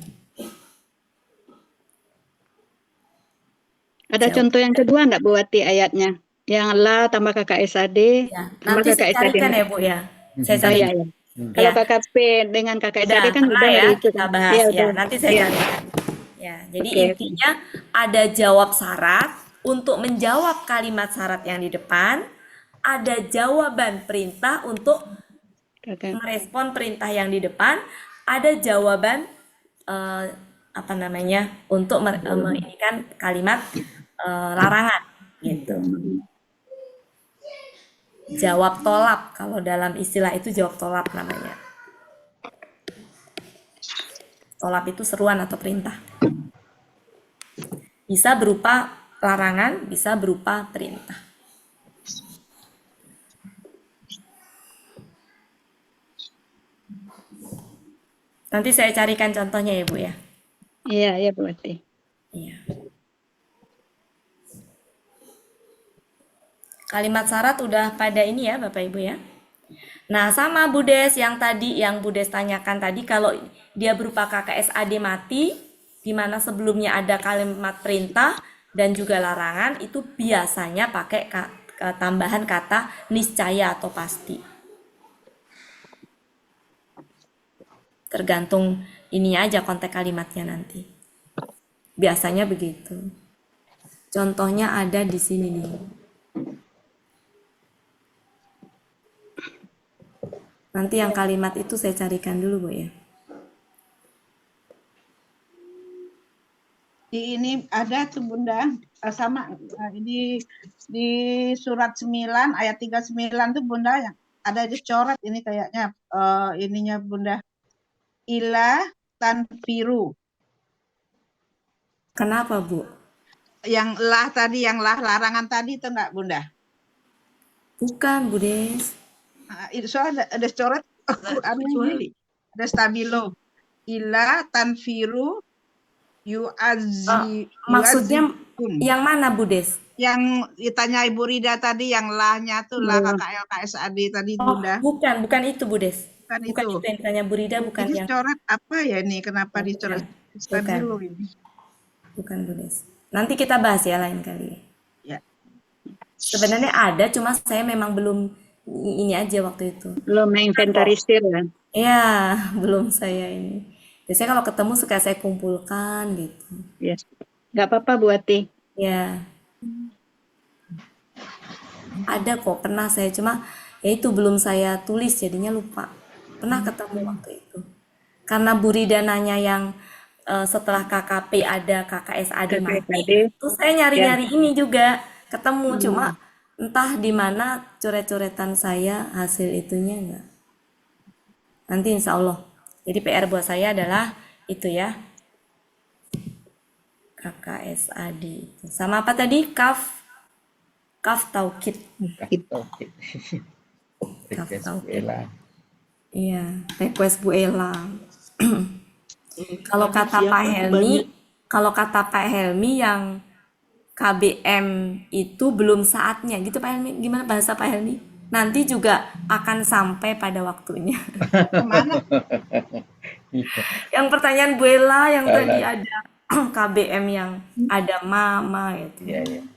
Ada contoh yang kedua enggak Bu Wati ayatnya? Yang la tambah KKSAD, Ya, tambah nanti saya KKSAD. carikan ya Bu ya. Saya carikan. Kalau KKP dengan KKSAD kan udah ya, kita bahas ya. Nanti saya carikan. Ya, jadi intinya ada jawab syarat untuk menjawab kalimat syarat yang di depan, ada jawaban perintah untuk merespon perintah yang di depan, ada jawaban untuk menginginkan kalimat larangan gitu. Jawab tolak, kalau dalam istilah itu jawab tolak namanya. Tolak itu seruan atau perintah. Bisa berupa larangan, bisa berupa perintah. Nanti saya carikan contohnya ya Bu ya. Iya, iya Bu Wati. Iya. Kalimat syarat udah pada ini ya Bapak Ibu ya. Nah sama Bu Des yang tadi, yang Bu Des tanyakan tadi, kalau dia berupa KKSAD mati, di mana sebelumnya ada kalimat perintah dan juga larangan, itu biasanya pakai tambahan kata niscaya atau pasti. Tergantung ini aja konteks kalimatnya nanti. Biasanya begitu. Contohnya ada di sini nih. Nanti yang kalimat itu saya carikan dulu Bu ya. Di ini ada tuh Bunda, sama ini di surat 9 ayat 39 tuh Bunda, yang ada dicoret ini kayaknya ininya Bunda. Ila tanfiru. Kenapa Bu? Yang lah tadi, yang lah larangan tadi itu enggak Bunda? Bukan Bu Des. Itu soalnya ada coret, ada stabilo. Ila tanfiru maksudnya yang mana Bu Des? Yang ditanya Ibu Rida tadi, yang lahnya tuh lah KKL KSAD tadi Bunda. Bukan itu Bu Des. Bukan itu yang ditanya Bu Rida, bukan yang coret apa ya ini, kenapa dicoret stabilo ini? Bukan Bu Des. Nanti kita bahas ya lain kali. Ya. Sebenarnya ada, cuma saya memang belum ini aja waktu itu. Belum menginventarisir ya? Iya, belum saya ini. Biasanya kalau ketemu suka saya kumpulkan gitu. Yes. Nggak apa-apa Bu Wati. Ya. Ada kok, pernah saya, cuma ya itu belum saya tulis jadinya lupa. Pernah ketemu waktu itu. Karena Bu Rida nanya yang setelah KKP ada KKSAD mati, terus saya nyari-nyari ini juga ketemu, cuma entah di mana coret-coretan saya hasil itunya enggak. Nanti insya Allah. Jadi PR buat saya adalah itu ya. KKSAD. Sama apa tadi? Kaf taukid. Kaf taukid. Iya, request Bu Ella. Kalau kata Pak Helmi yang KBM itu belum saatnya gitu Pak Helmi. Gimana bahasa Pak Helmi? Nanti juga akan sampai pada waktunya. Yang pertanyaan Bu Ella yang tadi ada KBM yang ada mama gitu. Iya.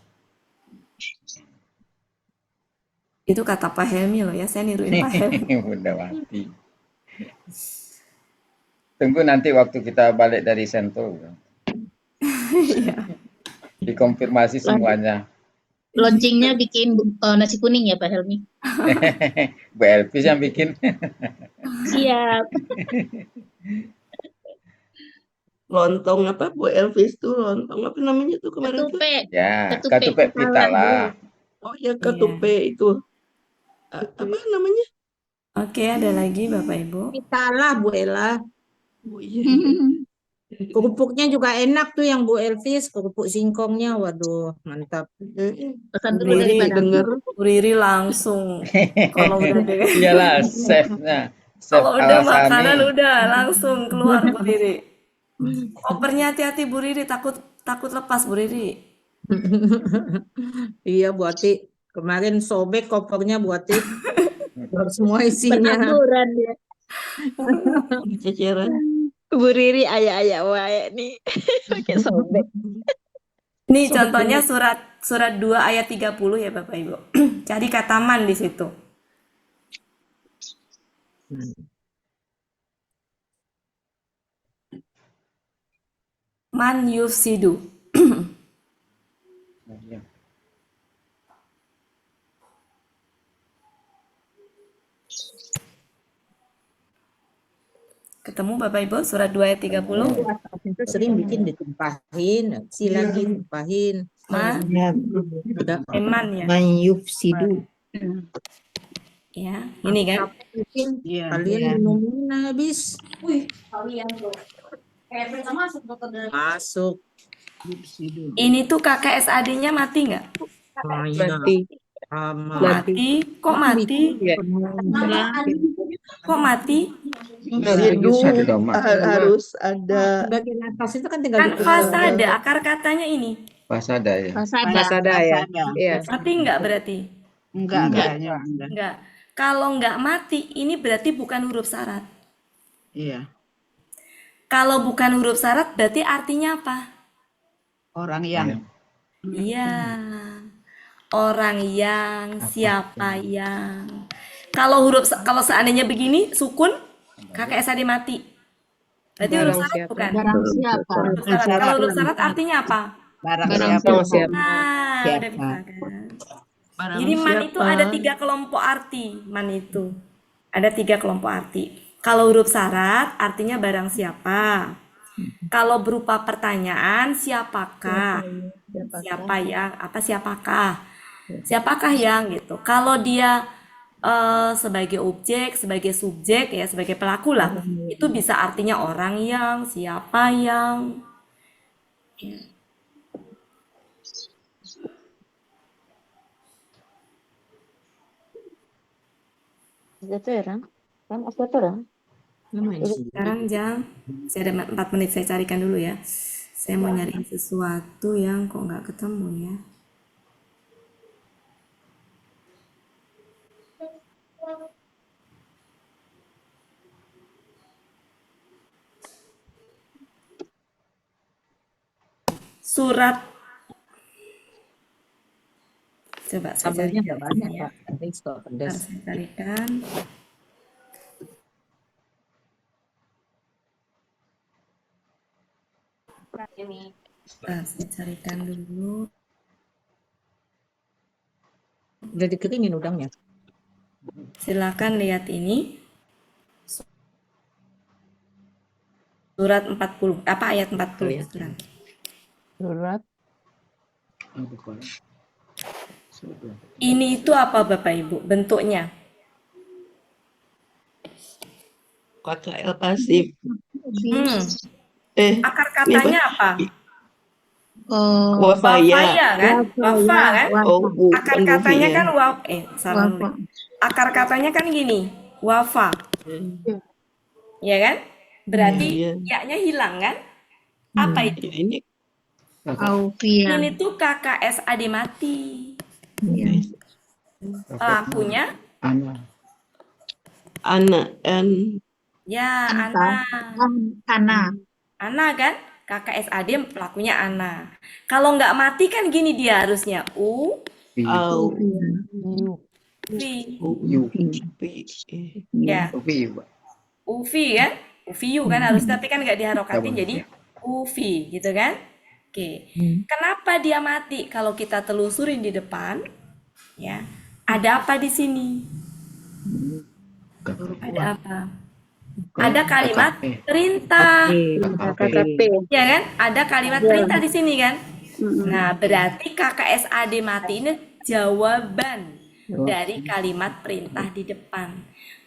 Itu kata Pak Helmi loh ya, saya niruin Pak Helmi. Bunda Wati. Tunggu nanti waktu kita balik dari Sentul. Iya. Dikonfirmasi semuanya. Launchingnya bikin nasi kuning ya Pak Helmi? Bu Elvis yang bikin. Siap. Lontong apa Bu Elvis tuh, lontong apa namanya tuh kemarin? Ketupe. Ya, ketupe pitala. Oh ya, ketupe itu. Apa namanya? Oke, ada lagi Bapak Ibu. Pitala Bu Ella. Oh iya. Kerupuknya juga enak tuh yang Bu Elvis, kerupuk singkongnya, waduh mantap. Pesan dulu dari mana? Bu Riri langsung kalau udah dengar. Iyalah, chefnya. Kalau udah makanan udah langsung keluar Bu Riri. Kopernya hati-hati Bu Riri, takut lepas Bu Riri. Iya Bu Ati, kemarin sobek kopernya Bu Ati. Semua isinya. Pengangguran ya. Ceceran. Bu Riri ayah-ayah wae nih. Pakai sobek. Nih contohnya surat 2 ayat 30 ya Bapak Ibu. Cari kata man di situ. Man yufsidu. Ketemu Bapak Ibu surat 2 ayat 30. Itu sering bikin ditumpahin, lagi tumpahin. Eman ya. Man yufsidu. Ya, ini kan. Kalian minumnya habis. Wih, kalian tuh. Kayak masuk dokter. Masuk. Ini tuh KKSAD-nya mati nggak? Mati. Mati. Kok mati? Kok mati? harus ada. Bagian atas itu kan tinggal Kan fasada, akar katanya ini. Fasada ya. Fasada ya. Iya. Mati enggak berarti? Enggak. Enggak. Kalau enggak mati, ini berarti bukan huruf syarat. Iya. Kalau bukan huruf syarat, berarti artinya apa? Orang yang. Iya. Orang yang, siapa yang. Kalau seandainya begini, sukun, kakak SAD mati. Berarti huruf syarat bukan? Barang siapa? Kalau huruf syarat artinya apa? Barang siapa? Nah, udah bisa kan? Jadi man itu ada 3 kelompok arti. Man itu ada 3 kelompok arti. Kalau huruf syarat artinya barang siapa. Kalau berupa pertanyaan siapakah? Siapa yang? Apa siapakah? Siapakah yang gitu. Kalau dia sebagai objek, sebagai subjek ya, sebagai pelaku lah, itu bisa artinya orang yang, siapa yang. Ya. Sekarang jam, saya ada 4 menit, saya carikan dulu ya. Saya mau nyariin sesuatu yang kok nggak ketemu ya. Surat, coba saya Sambelnya cari nggak banyak, ya. Pak. Nanti suka pedas. Harus saya carikan. Saya carikan dulu. Udah dikeringin udangnya. Silakan lihat ini. Surat 40, apa ayat 40? Surat. Ini itu apa Bapak Ibu bentuknya? KKL pasif. Akar katanya apa? Wafaya kan? Wafa kan? Akar katanya kan salah. Akar katanya kan gini, wafa. Ya kan? Berarti ya-nya hilang kan? Apa itu? Ini Ini tuh KKSAD mati. Pelakunya Ana. ya Ana kan? KKSAD pelakunya Ana. Kalau nggak mati kan gini dia harusnya ya. Ufi kan? Ufiyu kan harus, tapi kan nggak diharokatin jadi Ufi gitu kan? Oke. Kenapa dia mati? Kalau kita telusurin di depan, ya, ada apa di sini? Ada apa? Ada kalimat perintah. Ya kan? Ada kalimat perintah di sini kan? Nah, berarti KKSAD mati ini jawaban dari kalimat perintah di depan.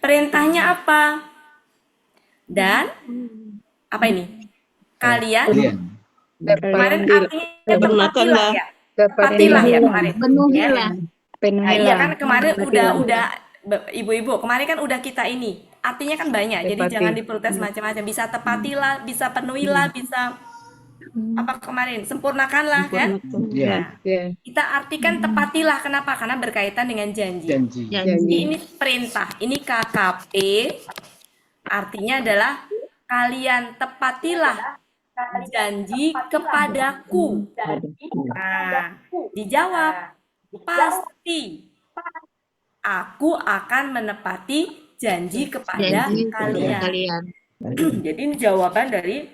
Perintahnya apa? Dan apa ini? Kalian kemarin artinya tepatilah ya. Tepatilah ya kemarin. Penuhilah. Nah, iya kan kemarin udah ibu-ibu kemarin kan udah kita ini. Artinya kan banyak. Jadi jangan diprotes macam-macam. Bisa tepatilah, bisa penuhilah, bisa apa kemarin? Sempurnakanlah kan? Nah, kita artikan tepatilah. Kenapa? Karena berkaitan dengan janji. Jadi ini perintah. Ini KKP. Artinya adalah kalian tepatilah janji kepadaku. Nah, dijawab pasti aku akan menepati janji kepada kalian. Jadi ini jawaban dari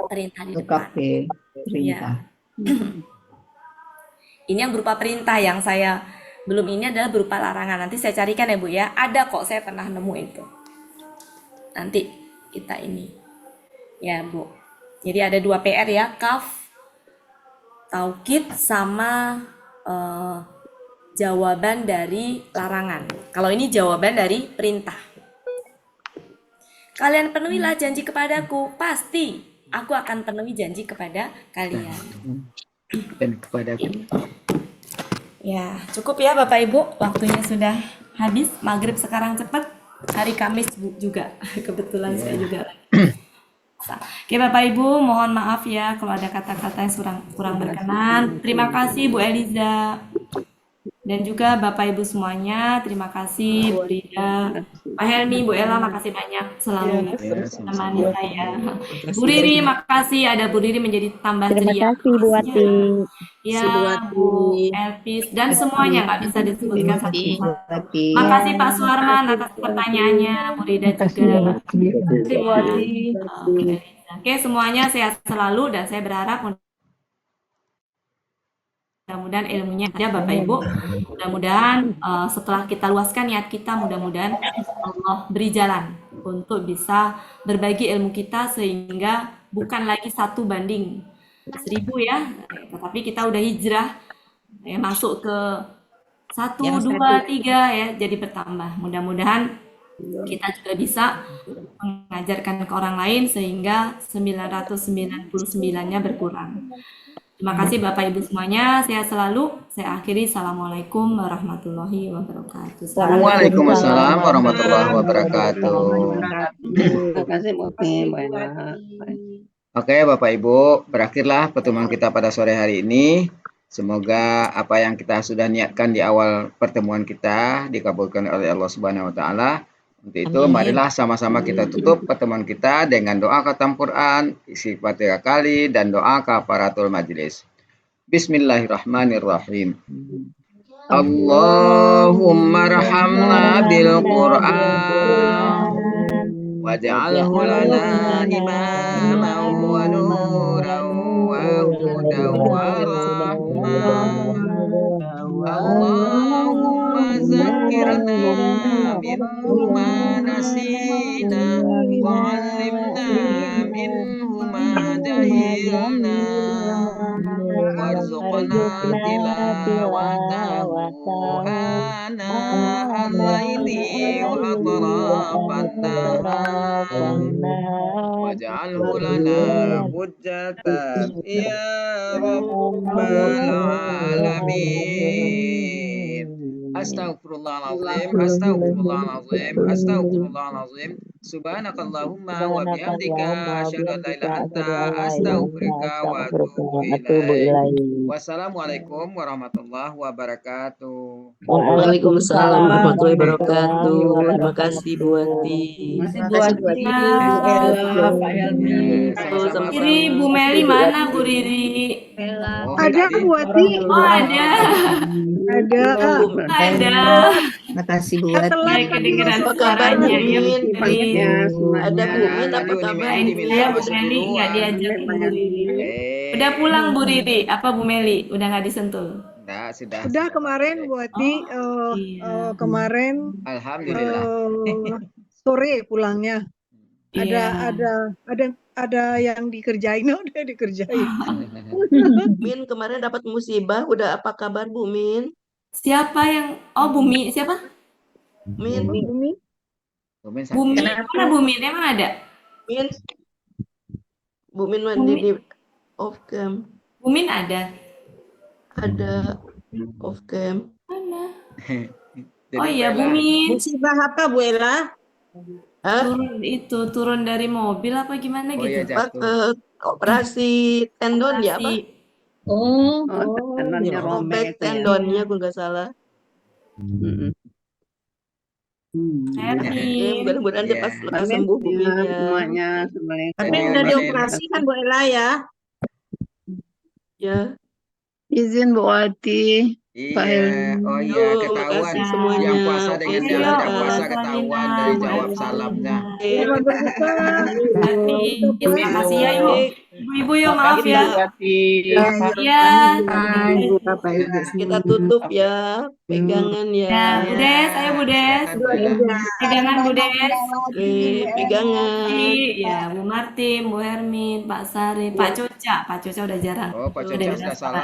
perintah di depan. Ya. Ini yang berupa perintah, yang saya belum ini adalah berupa larangan. Nanti saya carikan ya Bu ya. Ada kok, saya pernah nemu itu. Nanti kita ini ya Bu. Jadi ada 2 PR ya, kaf, taukid sama jawaban dari larangan. Kalau ini jawaban dari perintah. Kalian penuhilah janji kepadaku, pasti aku akan penuhi janji kepada kalian. Dan kepadaku. Ya, cukup ya Bapak Ibu, waktunya sudah habis. Maghrib sekarang cepat. hari Kamis juga. Kebetulan saya juga. Oke Bapak Ibu, mohon maaf ya kalau ada kata-kata yang kurang berkenan. Terima kasih Bu Eliza. Dan juga Bapak Ibu semuanya, terima kasih Bu Rida, Pak Helmi, Bu Ella, makasih banyak selalu menemani saya. Bu Riri, makasih ada Bu Riri menjadi tambah ceria. Terima kasih Bu Wati. Ya, Bu Elvis, dan semuanya nggak bisa disebutkan satu-satu. Makasih Pak Suarman atas pertanyaannya, Bu Rida juga. Bu Wati. Oke, semuanya sehat selalu dan saya berharap mudah-mudahan ilmunya ada Bapak Ibu. Mudah-mudahan setelah kita luaskan niat kita, mudah-mudahan Allah beri jalan untuk bisa berbagi ilmu kita sehingga bukan lagi 1 banding 1000 ya, tetapi kita udah hijrah ya, masuk ke 1, 2, 3 ya, jadi bertambah. Mudah-mudahan kita juga bisa mengajarkan ke orang lain sehingga 999-nya berkurang. Terima kasih Bapak Ibu semuanya, sehat selalu. Saya akhiri, Assalamualaikum warahmatullahi wabarakatuh. Waalaikumsalam warahmatullahi wabarakatuh. Terima kasih Bu Ella. Oke Bapak Ibu, berakhirlah pertemuan kita pada sore hari ini. Semoga apa yang kita sudah niatkan di awal pertemuan kita dikabulkan oleh Allah Subhanahu wa taala. Untuk itu marilah sama-sama kita tutup pertemuan kita dengan doa khatam Quran, isi 3 kali dan doa kafaratul majelis. Bismillahirrahmanirrahim. Allahumma rahamna bil Quran waj'alhu lana imaman wa nuran wa hudan wa rahmah. Allahumma zakkirna minhu ma nasina wa 'allimna minhu ma jahilna warzuqna tilawatahu ana al-laili wa atrafan nahar waj'alhu lana hujjatan ya rabbal alamin. Astaghfirullahaladzim, astaghfirullahaladzim, astaghfirullahaladzim. Subhanakallahumma wa bihamdika asyhadu an la ilaha illa anta astaghfiruka wa atubu ilaik. Wassalamualaikum warahmatullahi wabarakatuh. Waalaikumsalam warahmatullahi wabarakatuh. Terima kasih Bu Wati. Terima kasih Bu Wati, Bu Ella, Pak Helmi. Riri, Bu Meli mana Bu Riri? Ada Bu Wati. Oh ada. Ada. Terima kasih Bu Wati. Kedengeran Apa kabar Bu suaranya ya. Min? Ada Bu Min, apa kabar? Saya Bu Meli nggak diajak Bu Riri. Udah pulang Bu Riri, apa Bu Meli? Udah nggak disentuh? Sudah kemarin Bu Wati, kemarin Alhamdulillah. Sore pulangnya. Iya. Ada yang dikerjain, udah dikerjain. Min kemarin dapat musibah, udah apa kabar Bu Min? Siapa yang? Oh Bumi, siapa? Min. Bumi. Bumi, mana Bumi? Emang ada? Min. Bu Min mandi di off cam. Bumin ada? Ada off cam. Mana? Oh iya Bumi. Musibah apa Bu Ella? Turun dari mobil apa gimana gitu? Operasi tendon ya apa? Tendonnya robek tendonnya kalau nggak salah. Mudah-mudahan lepas sembuh semuanya. Tapi udah dioperasi kan Bu Ella ya? Ya. Izin Bu Wati. Iya, oh iya ketahuan yang puasa dengan yang tidak puasa ketahuan dari jawab salamnya. Terima kasih ya Ibu. Ibu yuk maaf ya. Iya. Kita tutup ya, pegangan ya. Ya, Budes, ayo Budes. Pegangan Budes. Pegangan. Ya, Bu Martin, Bu Hermin, Pak Sari, Pak Coca. Pak Coca udah jarang. Oh, Pak Coca sudah salah.